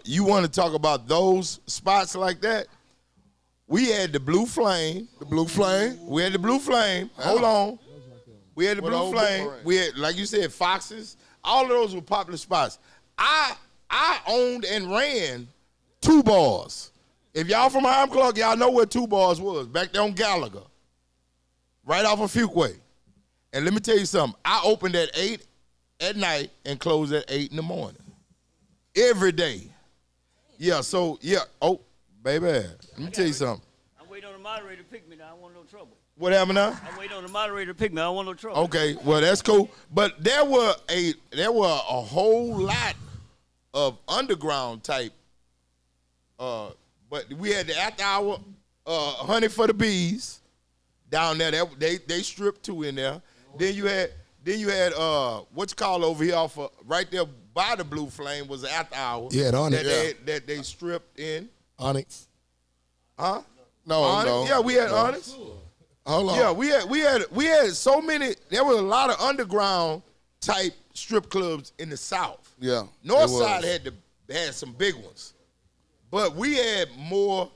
You want to talk about those spots like that? We had the Blue Flame. The Blue Flame. We had the Blue Flame. Hold on. We had the What Blue old Flame. Blue Flame? We had, like you said, Foxes. All of those were popular spots. I owned and ran 2 bars. If y'all from Harlem Clark, y'all know where 2 bars was. Back there on Gallagher. Right off of Fuquay. And let me tell you something. I opened at 8 at night and closed at 8 in the morning. Every day. Yeah, so, yeah. Oh, baby. Let me tell you something. I'm waiting on the moderator to pick me now. I don't want no trouble. What happened now? I'm waiting on the moderator to pick me. I don't want no trouble. Okay, well, that's cool. But there were a whole lot of underground type. But we had the after hour Honey for the Bees down there. They stripped 2 in there. Then you had what's called over here off of, right there by the Blue Flame was the after hour. Yeah, the Onyx. That they stripped in. Onyx. Huh? No, Onyx? no. Yeah, we had Onyx. Hold on. Yeah, we had so many. There was a lot of underground type strip clubs in the South. Yeah. Northside had some big ones, but we had more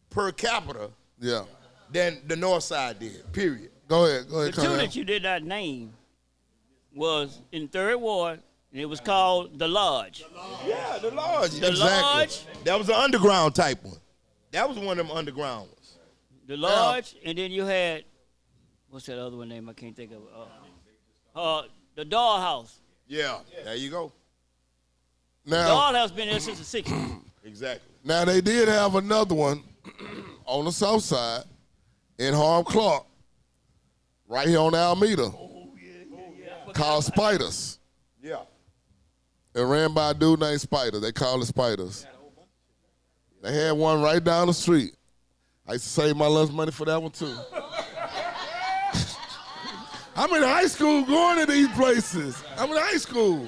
per capita Yeah. than the Northside did. Period. Go ahead. The 2 that you did not name was in 3rd Ward, and it was called The Lodge. Yeah, the Lodge. The Lodge. That was an underground type one. That was one of them underground ones. The Lodge, and then you had, what's that other one name? I can't think of it. The Dollhouse. Yeah, there you go. Now, Dollhouse been there since the 60s. Exactly. Now they did have another one on the south side in Harlem Clark, right here on Almeda, called Spiders. Yeah. It ran by a dude named Spider. They call it Spiders. They had one right down the street. I used to save my lunch money for that one too. I'm in high school going to these places. I'm in high school.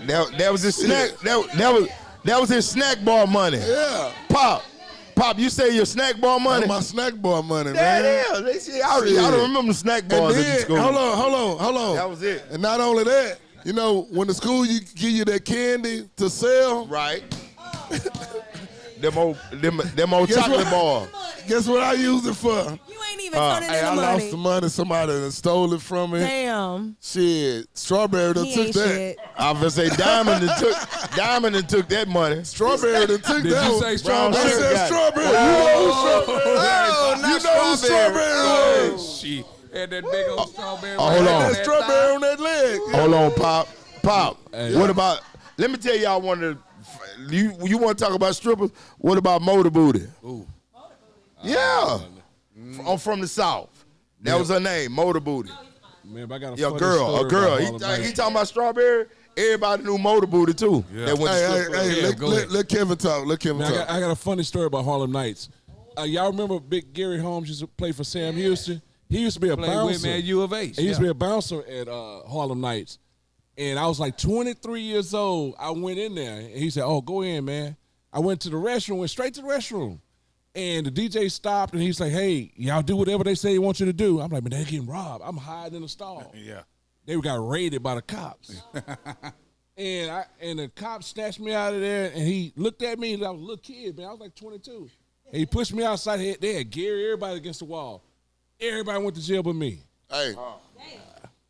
That was his snack. That was his snack bar money. Yeah. Pop, you say your snack bar money? That's my snack bar money, That man. is. I don't remember the snack bars And at the school. then, hold on. That was it. And not only that, you know, when the school give you that candy to sell. Right. Them old chocolate bars. Guess what I used it for? You ain't even turning in the I money. lost the money. Somebody done stole it from me. Damn. Shit. Strawberry done He took ain't that. shit. I was gonna say Diamond done took that money. Strawberry done took Did that you one. say strawberry? I said Got it. strawberry. You know who strawberry was. She had that big old strawberry. hold on. That strawberry on that leg. Hold on, Pop. Hey. What about? Let me tell y'all one of the. You want to talk about strippers? What about Motor Booty? Ooh. Yeah, I'm from the South. That was her name, Motor Booty. Man, but I got a Yeah, funny girl, story a girl. about He Harlem Nights. talking about Strawberry. Everybody knew Motor Booty too. Yeah. That went to strip club. Hey, Yeah, go ahead. let Kevin talk. Let Kevin Man, talk. I got a funny story about Harlem Nights. Y'all remember Big Gary Holmes used to play for Sam Houston? He used to be a Played bouncer. with me at U of H. He used to be a bouncer at Harlem Nights. And I was like 23 years old. I went in there, and he said, "Oh, go in, man." I went to the restroom, went straight to the restroom. And the DJ stopped, and he's like, "Hey, y'all do whatever they say they want you to do." I'm like, "Man, they're getting robbed. I'm hiding in the stall." Yeah. They got raided by the cops. and the cop snatched me out of there, and he looked at me. I was a little kid, man. I was like 22. And he pushed me outside. They had Gary, everybody against the wall. Everybody went to jail but me. Hey.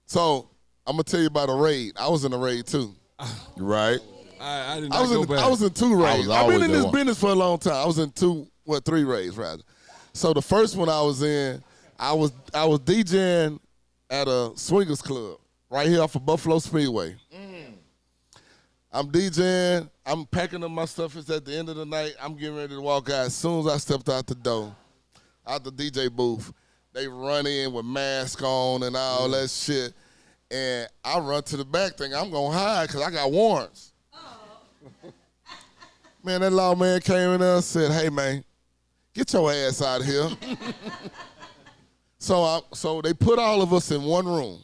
So I'm gonna tell you about a raid. I was in a raid too. Right. I did not go back. I was in 2 raids. I've been in this one. business for a long time. I was in 3 raids rather. So the first one I was in, I was DJing at a swingers club right here off of Buffalo Speedway. I'm DJing. I'm packing up my stuff. It's at the end of the night. I'm getting ready to walk out. As soon as I stepped out the door, out the DJ booth, they run in with masks on and all that shit. And I run to the back thinking I'm going to hide because I got warrants. Man, that lawman came in there and said, hey, man, get your ass out of here. So they put all of us in one room,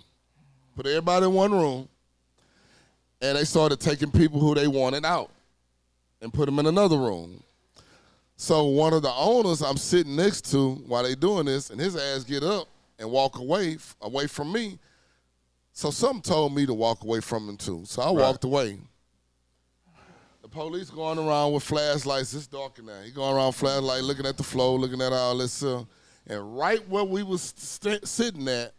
put everybody in one room, and they started taking people who they wanted out and put them in another room. So one of the owners I'm sitting next to while they doing this, and his ass get up and walk away from me. So something told me to walk away from him too. So I walked away. The police going around with flashlights. It's dark in there. He going around flashlight, looking at the floor, looking at all this stuff. And right where we was sitting at,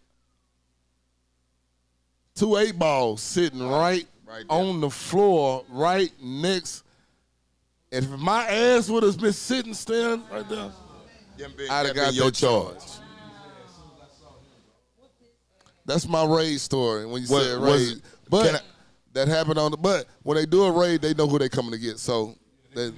2 8-balls sitting right on the floor, right next. And if my ass would have been sitting still right there, I'd have got your charge. That's my raid story. When you said raid, but that happened on the. But when they do a raid, they know who they coming to get. So they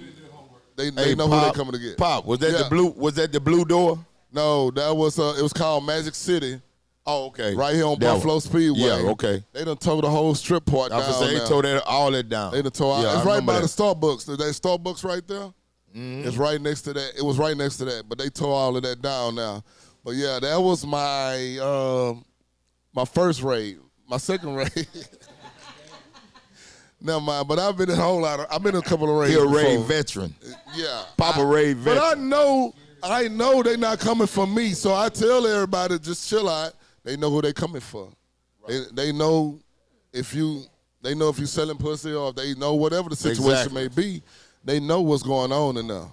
know who they coming to get. Pop, was that the blue? Was that the blue door? No, that was it was called Magic City. Oh, okay. Right here on Buffalo Speedway. Yeah, okay. They done tore the whole strip part down. They tore all that down. They done tore all. It's right by the Starbucks. That Starbucks right there. Mm-hmm. It's right next to that. It was right next to that, but they tore all of that down now. But yeah, that was my my first raid. My second raid. Never mind. But I've been in a whole lot of. I've been in a couple of raids. You're a before. raid veteran. Yeah, Papa raid veteran. But I know they not coming for me, so I tell everybody just chill out. They know who they coming for. Right. They know if you selling pussy or if they know whatever the situation may be. They know what's going on in there.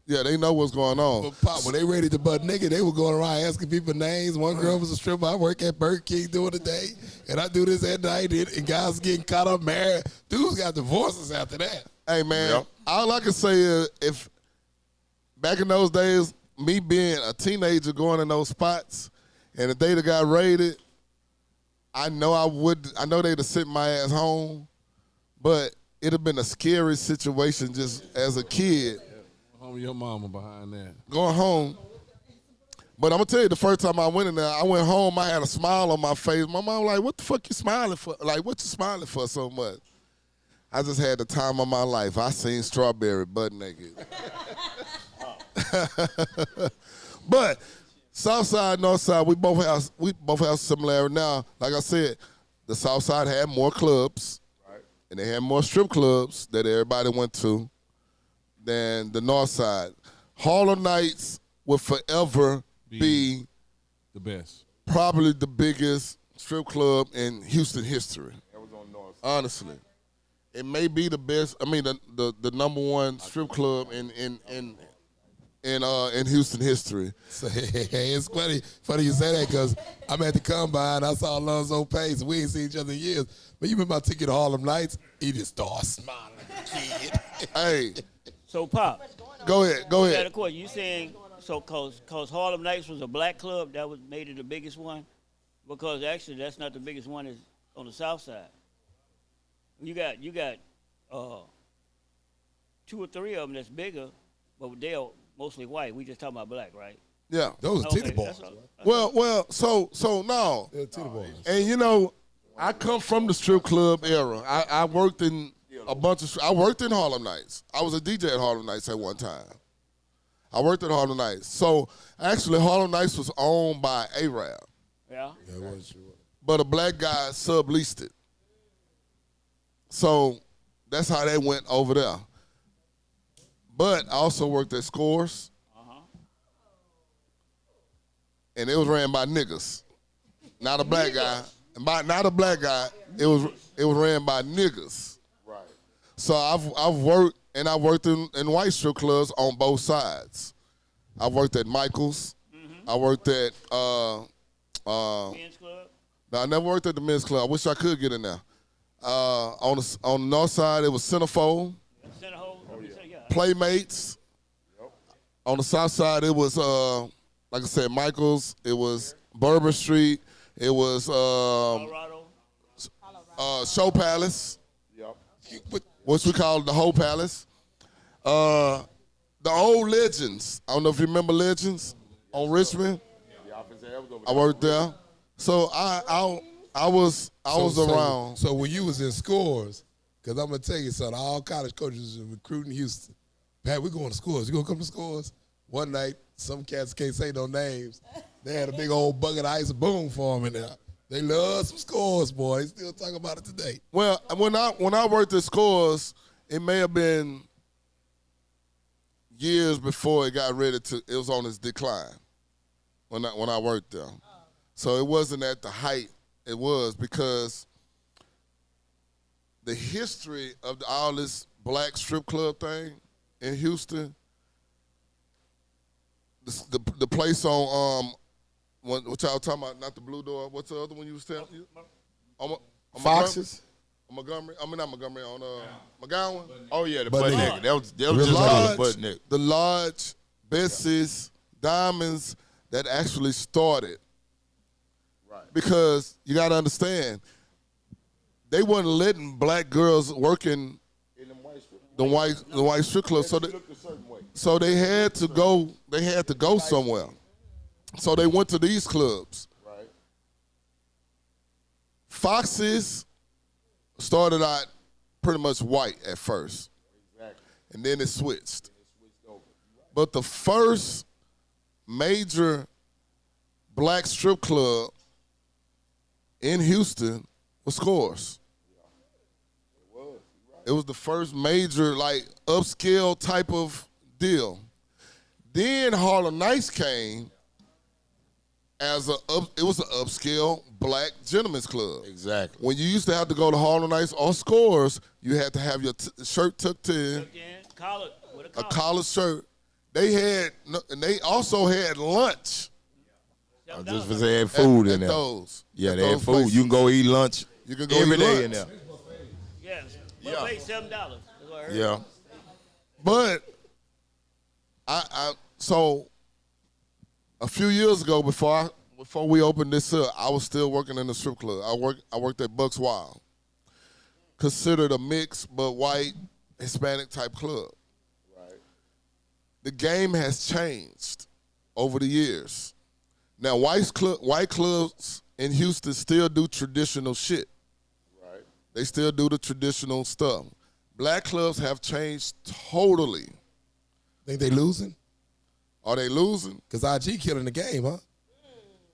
Yeah, they know what's going on. But Pop, when they ready to butt nigga, they were going around asking people names. One girl was a stripper. I work at Burger King during the day, and I do this at night, and guys getting caught up married. Dudes got divorces after that. Hey, man, all I can say is if back in those days, me being a teenager going in those spots, and if they'd have got raided, I know they'd have sent my ass home, but it'd have been a scary situation just as a kid. Home your mama behind that. Going home. But I'm going to tell you, the first time I went in there, I went home, I had a smile on my face. My mom was like, what the fuck you smiling for? Like, what you smiling for so much? I just had the time of my life. I seen Strawberry butt naked. But Southside, Northside, we both have similarity. Now, like I said, the Southside had more clubs, and they had more strip clubs that everybody went to than the Northside. Harlem Nights will forever be the best, probably the biggest strip club in Houston history. That was on North. Honestly, it may be the best. I mean, the number one strip club in Houston history. So, it's funny you say that because I'm at the Combine. I saw Alonzo Pace. We ain't seen each other in years. But you remember my ticket to Harlem Nights? He just started smiling like a kid. Hey. So, Pop. Go ahead. Of course, you saying, so cause Harlem Nights was a black club, that made it the biggest one? Because actually that's not the biggest one, is on the south side. You got 2 or 3 of them that's bigger, but they're mostly white. We just talking about black, right? Yeah. Those are titty balls. Well, so no. They're titty balls. And you know, I come from the strip club era. I worked in I worked in Harlem Nights. I was a DJ at Harlem Nights at one time. I worked at Harlem Nights. So actually, Harlem Nights was owned by Arab. Yeah. Yeah, it was. But a black guy subleased it. So that's how they went over there. But I also worked at Scores. And it was ran by niggas. Not a black guy. Not a black guy. It was ran by niggas. Right. So I've worked, and I worked in white strip clubs on both sides. I worked at Michael's. Mm-hmm. I worked at Men's Club? No, I never worked at the men's club. I wish I could get in there. On the north side, it was Centerfold. Playmates. Yep. On the south side, it was like I said, Michael's. It was Bourbon Street. It was Show Palace. Yep. Which we call the Whole Palace. The old Legends. I don't know if you remember Legends on Richmond. I worked there. So I was around. So when you was in scores, because I'm gonna tell you something, all college coaches are recruiting Houston. Pat, we going to scores. You gonna come to scores? One night, some cats can't say no names. They had a big old bucket of ice boom for them in there. They love some scores, boy. They still talk about it today. Well, when I worked at Scores, it may have been years before it got ready to. It was on its decline when I worked there. So it wasn't at the height it was because the history of all this black strip club thing in Houston, the place on what y'all talking about? Not the Blue Door. What's the other one you was telling? On Foxes? Montgomery. I mean not Montgomery. On McGowan. Oh yeah, the butt nigga. That was the just lodge, like the butt nigga. the lodge, Bessie's, Diamonds that actually started. Right. Because you got to understand, they wasn't letting black girls work in the white strip club, so they had to go. They had to go somewhere. So they went to these clubs. Right. Foxes started out pretty much white at first. Exactly. And then it switched. But the first major black strip club in Houston was Scores. It was the first major, like, upscale type of deal. Then Harlem Nights came as it was an upscale black gentleman's club. Exactly. When you used to have to go to Harlem Nights or Scores, you had to have your shirt tucked in, a collared shirt. They also had lunch. Just because they had food in there. Those. Yeah, they had food. Places. You can go eat lunch every day in there. Yes. Yeah. Paid $7. That's what I heard. Yeah. But so a few years ago, before we opened this up, I was still working in the strip club. I worked at Bucks Wild, considered a mixed but white Hispanic type club. Right. The game has changed over the years. Now, white clubs in Houston still do traditional shit. Right. They still do the traditional stuff. Black clubs have changed totally. Think they losing? Are they losing? Because IG killing the game, huh?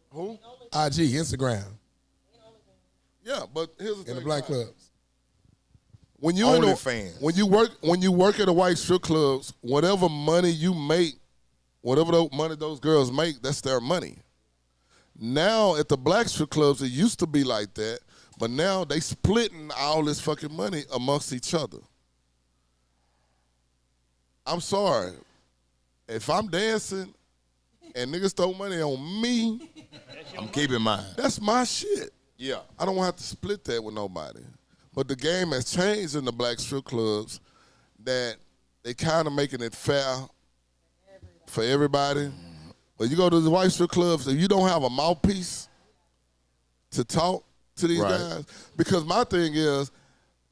Who? IG, Instagram. Yeah, but here's the thing. In the black clubs. When you work at a white strip clubs, whatever money you make, whatever money those girls make, that's their money. Now at the black strip clubs, it used to be like that, but now they splitting all this fucking money amongst each other. I'm sorry. If I'm dancing and niggas throw money on me, I'm keeping mine. That's my shit. Yeah. I don't have to split that with nobody. But the game has changed in the black strip clubs that they kind of making it fair for everybody. But you go to the white strip clubs, if you don't have a mouthpiece to talk to these guys, because my thing is,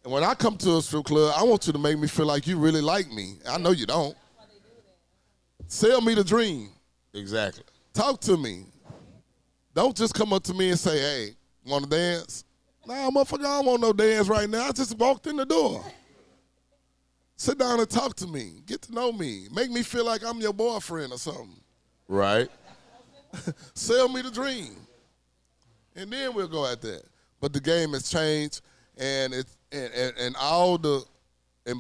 when I come to a strip club, I want you to make me feel like you really like me. I know you don't. Sell me the dream. Exactly. Talk to me. Don't just come up to me and say, hey, want to dance? Nah, motherfucker, I don't want no dance right now. I just walked in the door. Sit down and talk to me. Get to know me. Make me feel like I'm your boyfriend or something. Right. Sell me the dream. And then we'll go at that. But the game has changed, and in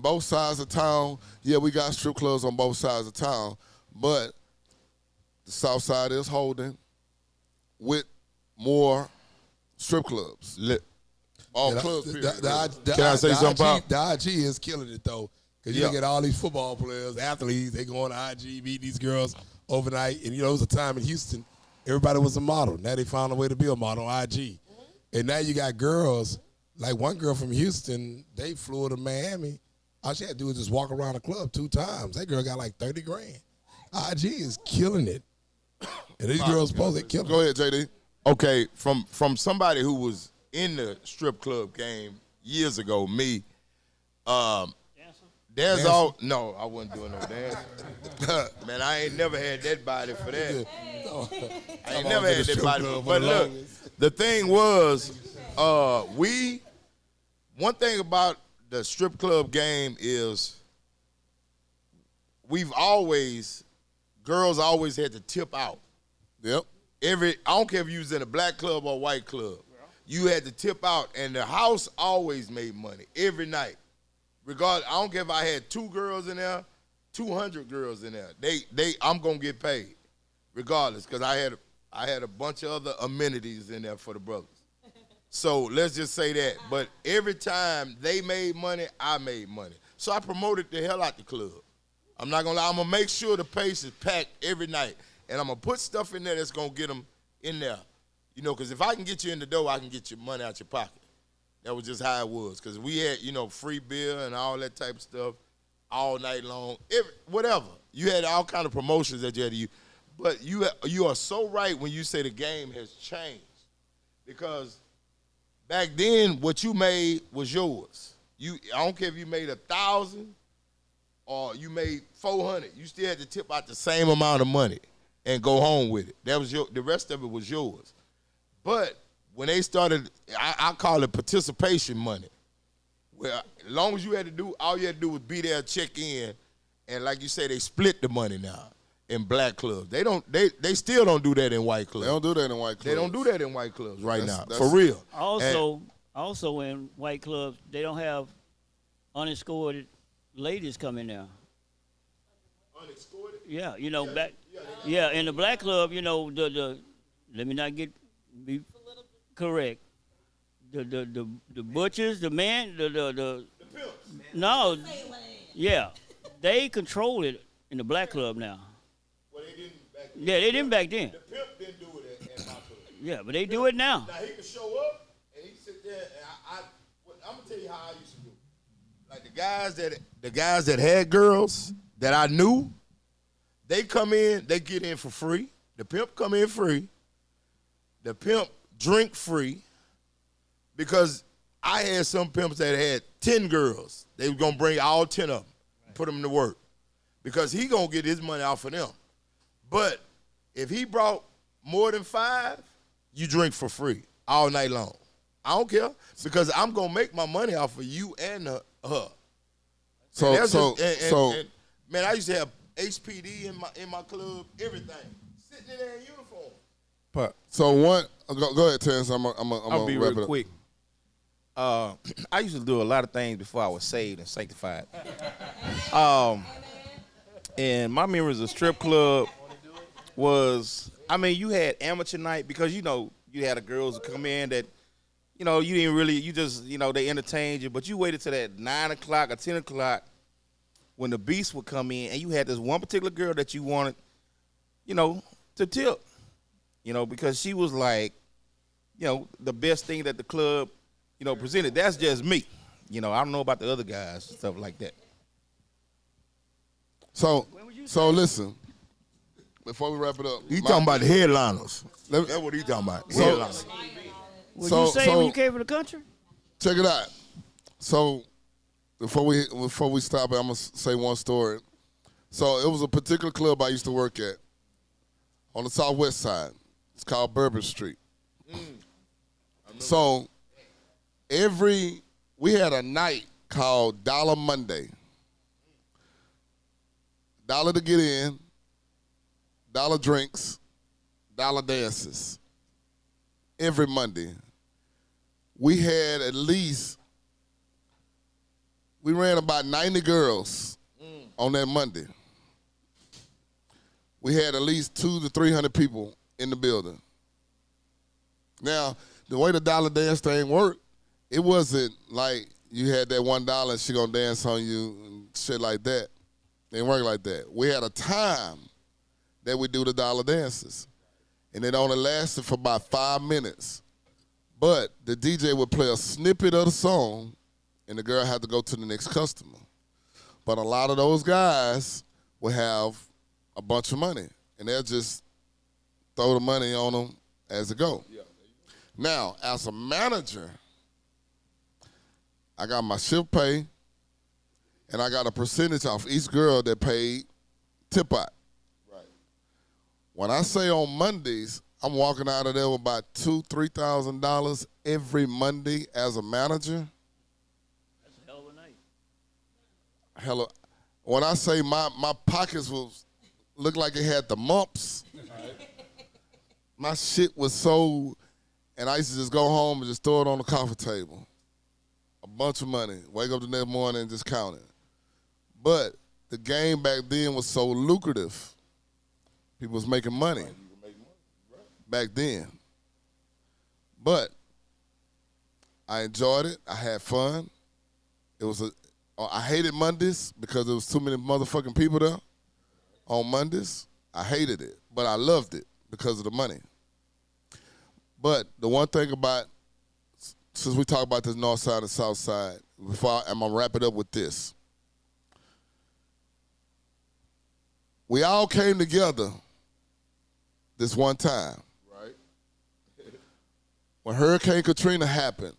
both sides of town, yeah, we got strip clubs on both sides of town, but the South Side is holding with more strip clubs. All clubs, period. Can I say something, Bob? The IG is killing it, though, because you get all these football players, athletes, they go on IG, meet these girls overnight, and, it was a time in Houston, everybody was a model. Now they found a way to be a model on IG. And now you got girls, like one girl from Houston, they flew to Miami. All she had to do was just walk around the club 2 times. That girl got like 30 grand. IG is killing it. And these girls supposed to kill it. Go ahead, JD. Okay, from somebody who was in the strip club game years ago, me, there's all, no, I wasn't doing no dance. Man, I ain't never had that body for that. I ain't never had that body for, but look, the thing was, One thing about the strip club game is girls always had to tip out. Yep. I don't care if you was in a black club or white club. You had to tip out, and the house always made money every night. Regardless, I don't care if I had 2 girls in there, 200 girls in there. I'm gonna get paid, regardless, because I had a bunch of other amenities in there for the brothers. So let's just say that. But every time they made money, I made money. So I promoted the hell out the club. I'm not gonna lie. I'm gonna make sure the place is packed every night, and I'm gonna put stuff in there that's gonna get them in there. You know, because if I can get you in the door, I can get your money out your pocket. That was just how it was. Because we had, free beer and all that type of stuff all night long. Whatever. You had all kind of promotions that you had to use. But you are so right when you say the game has changed. Because back then, what you made was yours. I don't care if you made 1,000 or you made 400. You still had to tip out the same amount of money and go home with it. That was the rest of it was yours. But when they started, I call it participation money. Well, as long as all you had to do was be there, check in, and like you say, they split the money now in black clubs. They still don't do that in white clubs. They don't do that in white clubs. They don't do that in white clubs now, for real. Also in white clubs, they don't have unescorted ladies come in there. Unescorted? Yeah, in the black club, let me not be correct. The butchers, the pimps. No, yeah, they control it in the black club now. Well, they didn't back then. Yeah, they didn't back then. The pimp didn't do it at my club. Yeah, but they do it now. Now he can show up and he sit there and I'm gonna tell you how I used to do it. Like the guys that had girls that I knew, they come in, they get in for free. The pimp come in free. The pimp drink free, because I had some pimps that had 10 girls. They were gonna bring all 10 of them, put them to work, because he gonna get his money off of them. But if he brought more than 5, you drink for free all night long. I don't care, because I'm gonna make my money off of you and her. Man, I used to have HPD in my club, everything, sitting in there in uniform. So go ahead, Terrence. I'll be real quick. I used to do a lot of things before I was saved and sanctified. And my memories of strip club was, you had amateur night, because you had the girls that come in that, you didn't really, you just, they entertained you, but you waited till that 9 o'clock or 10 o'clock when the beast would come in, and you had this one particular girl that you wanted, to tip. Because she was like, the best thing that the club, presented. That's just me. I don't know about the other guys, stuff like that. So listen, before we wrap it up. He talking about the headliners. That's what he talking about. Headliners. What you say when you came from the country? Check it out. So before we stop, I'm gonna say one story. So it was a particular club I used to work at on the southwest side. It's called Bourbon Street. So we had a night called Dollar Monday. $1 to get in, $1 drinks, $1 dances. Every Monday. We had we ran about 90 girls on that Monday. We had at least 200 to 300 people in the building. Now, the way the dollar dance thing worked, it wasn't like you had that $1 and she gonna dance on you and shit like that. It didn't work like that. We had a time that we do the dollar dances, and it only lasted for about 5 minutes. But the DJ would play a snippet of the song, and the girl had to go to the next customer. But a lot of those guys would have a bunch of money, and they'll just throw the money on them as it go. Now, as a manager, I got my shift pay, and I got a percentage off each girl that paid tip out. Right. When I say on Mondays, I'm walking out of there with about $2,000-$3,000 every Monday as a manager. That's a hell of a night. Hella, when I say my pockets looked like it had the mumps. My shit was so, and I used to just go home and just throw it on the coffee table. A bunch of money. Wake up the next morning and just count it. But the game back then was so lucrative. People was making money back then. But I enjoyed it. I had fun. I hated Mondays because there was too many motherfucking people there on Mondays. I hated it, but I loved it because of the money. But the one thing about, since we talk about this north side and south side, I'm going to wrap it up with this. We all came together this one time. Right. When Hurricane Katrina happened,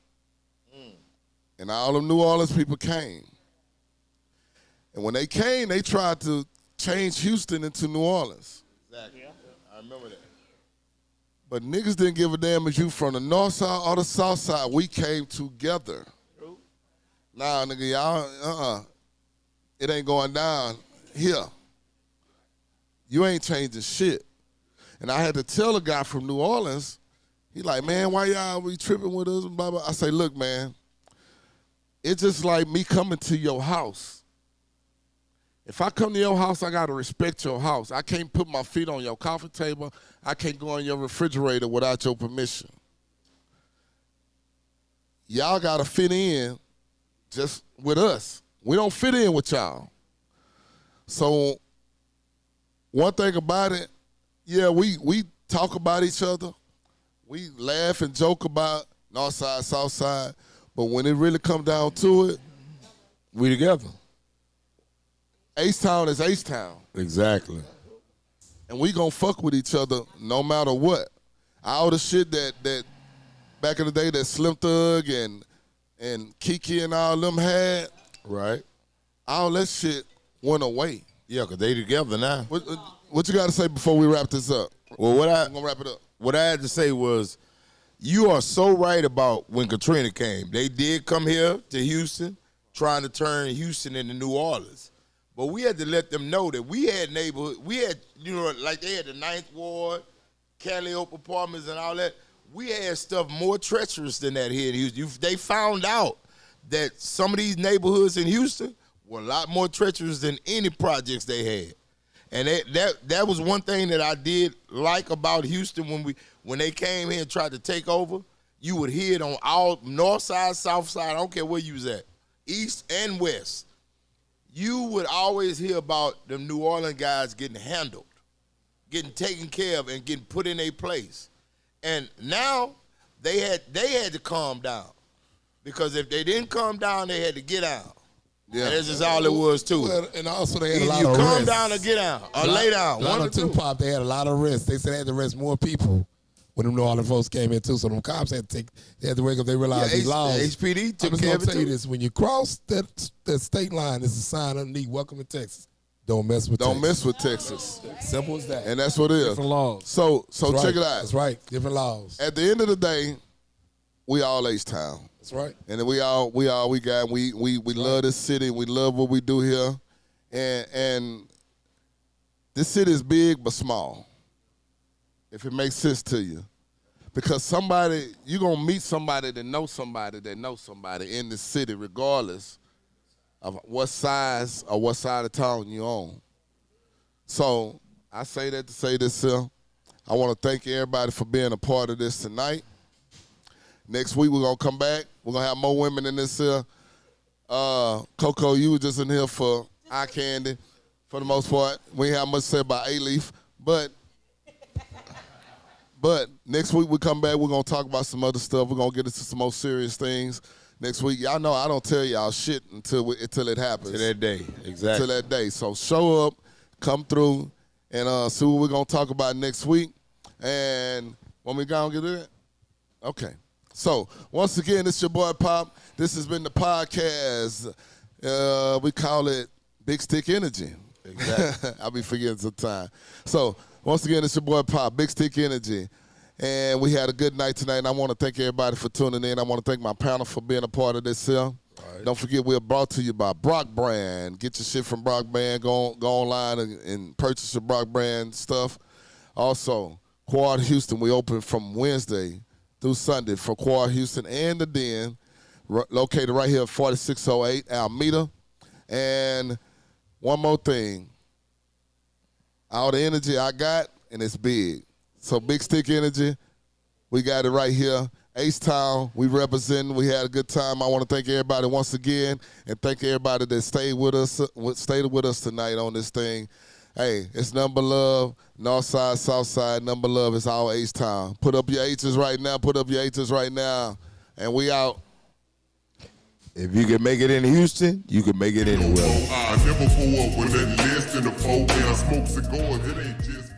and all of New Orleans people came. And when they came, they tried to change Houston into New Orleans. Exactly. Yeah. I remember that. But niggas didn't give a damn if you from the north side or the south side. We came together. True. Nah, nigga, y'all, it ain't going down here. You ain't changing shit. And I had to tell a guy from New Orleans, he like, man, why y'all be tripping with us? And blah, blah. I say, look, man, it's just like me coming to your house. If I come to your house, I got to respect your house. I can't put my feet on your coffee table. I can't go in your refrigerator without your permission. Y'all got to fit in just with us. We don't fit in with y'all. So one thing about it, yeah, we talk about each other. We laugh and joke about north side, south side. But when it really come down to it, we together. H-Town is H-Town. Exactly. And we gonna fuck with each other no matter what. All the shit that back in the day that Slim Thug and Kiki and all them had, right? All that shit went away. Yeah, because they together now. What you got to say before we wrap this up? Well, I'm gonna wrap it up. What I had to say was, you are so right about when Katrina came. They did come here to Houston, trying to turn Houston into New Orleans. But we had to let them know that we had neighborhood. We had, like they had the 9th Ward, Calliope Apartments and all that. We had stuff more treacherous than that here in Houston. They found out that some of these neighborhoods in Houston were a lot more treacherous than any projects they had. And that was one thing that I did like about Houston when they came here and tried to take over. You would hear it on all north side, south side, I don't care where you was at, east and west. You would always hear about them New Orleans guys getting handled, getting taken care of, and getting put in a place. And now they had to calm down, because if they didn't calm down, they had to get out. Yeah, and that's just all it was too. Well, and also they had a lot you of calm rest. down or get down or lay down. One or two. Pop, they had a lot of rest. They said they had to rest more people when them New Orleans folks came in too. So them cops had to they had to wake up. They realized these laws. HPD took I'm just care gonna of it tell you too. this: when you cross that state line, there's a sign underneath. Welcome to Texas. Don't mess with. Don't Texas. mess with Texas. Simple as that. And that's what it is. Different laws. So That's check right. it out. That's right. Different laws. At the end of the day, we all H-Town. That's right. And we love this city. We love what we do here. And this city is big but small, if it makes sense to you. Because you're going to meet somebody that knows somebody in this city, regardless of what size or what side of town you're on. So I say that to say this here. I want to thank everybody for being a part of this tonight. Next week, we're going to come back. We're going to have more women in this here. Coco, you were just in here for eye candy for the most part. We ain't have much to say about A-Leaf. But next week, we come back. We're going to talk about some other stuff. We're going to get into some more serious things next week. Y'all know I don't tell y'all shit until it happens. To that day, exactly. To that day. So show up, come through, and see what we're going to talk about next week. And when we going to get it? Okay. So, once again, it's your boy Pop. This has been the podcast. We call it Big Stick Energy. Exactly. I'll be forgetting some time. So, once again, it's your boy Pop, Big Stick Energy. And we had a good night tonight, and I want to thank everybody for tuning in. I want to thank my panel for being a part of this here. Right. Don't forget, we're brought to you by Brock Brand. Get your shit from Brock Brand. Go online and purchase your Brock Brand stuff. Also, Quad Houston, we open from Wednesday through Sunday for Quad Houston and the Den, located right here at 4608 Almeda. And one more thing, all the energy I got, and it's big. So Big Stick Energy, we got it right here. H-Town, we representing. We had a good time. I want to thank everybody once again, and thank everybody that stayed with us tonight on this thing. Hey, it's number love, Northside, Southside, number love. It's all H-Town. Put up your H's right now. Put up your H's right now, and we out. If you can make it in Houston, you can make it anywhere. I never pull up with that list in the 4 when I smoke cigars. It ain't just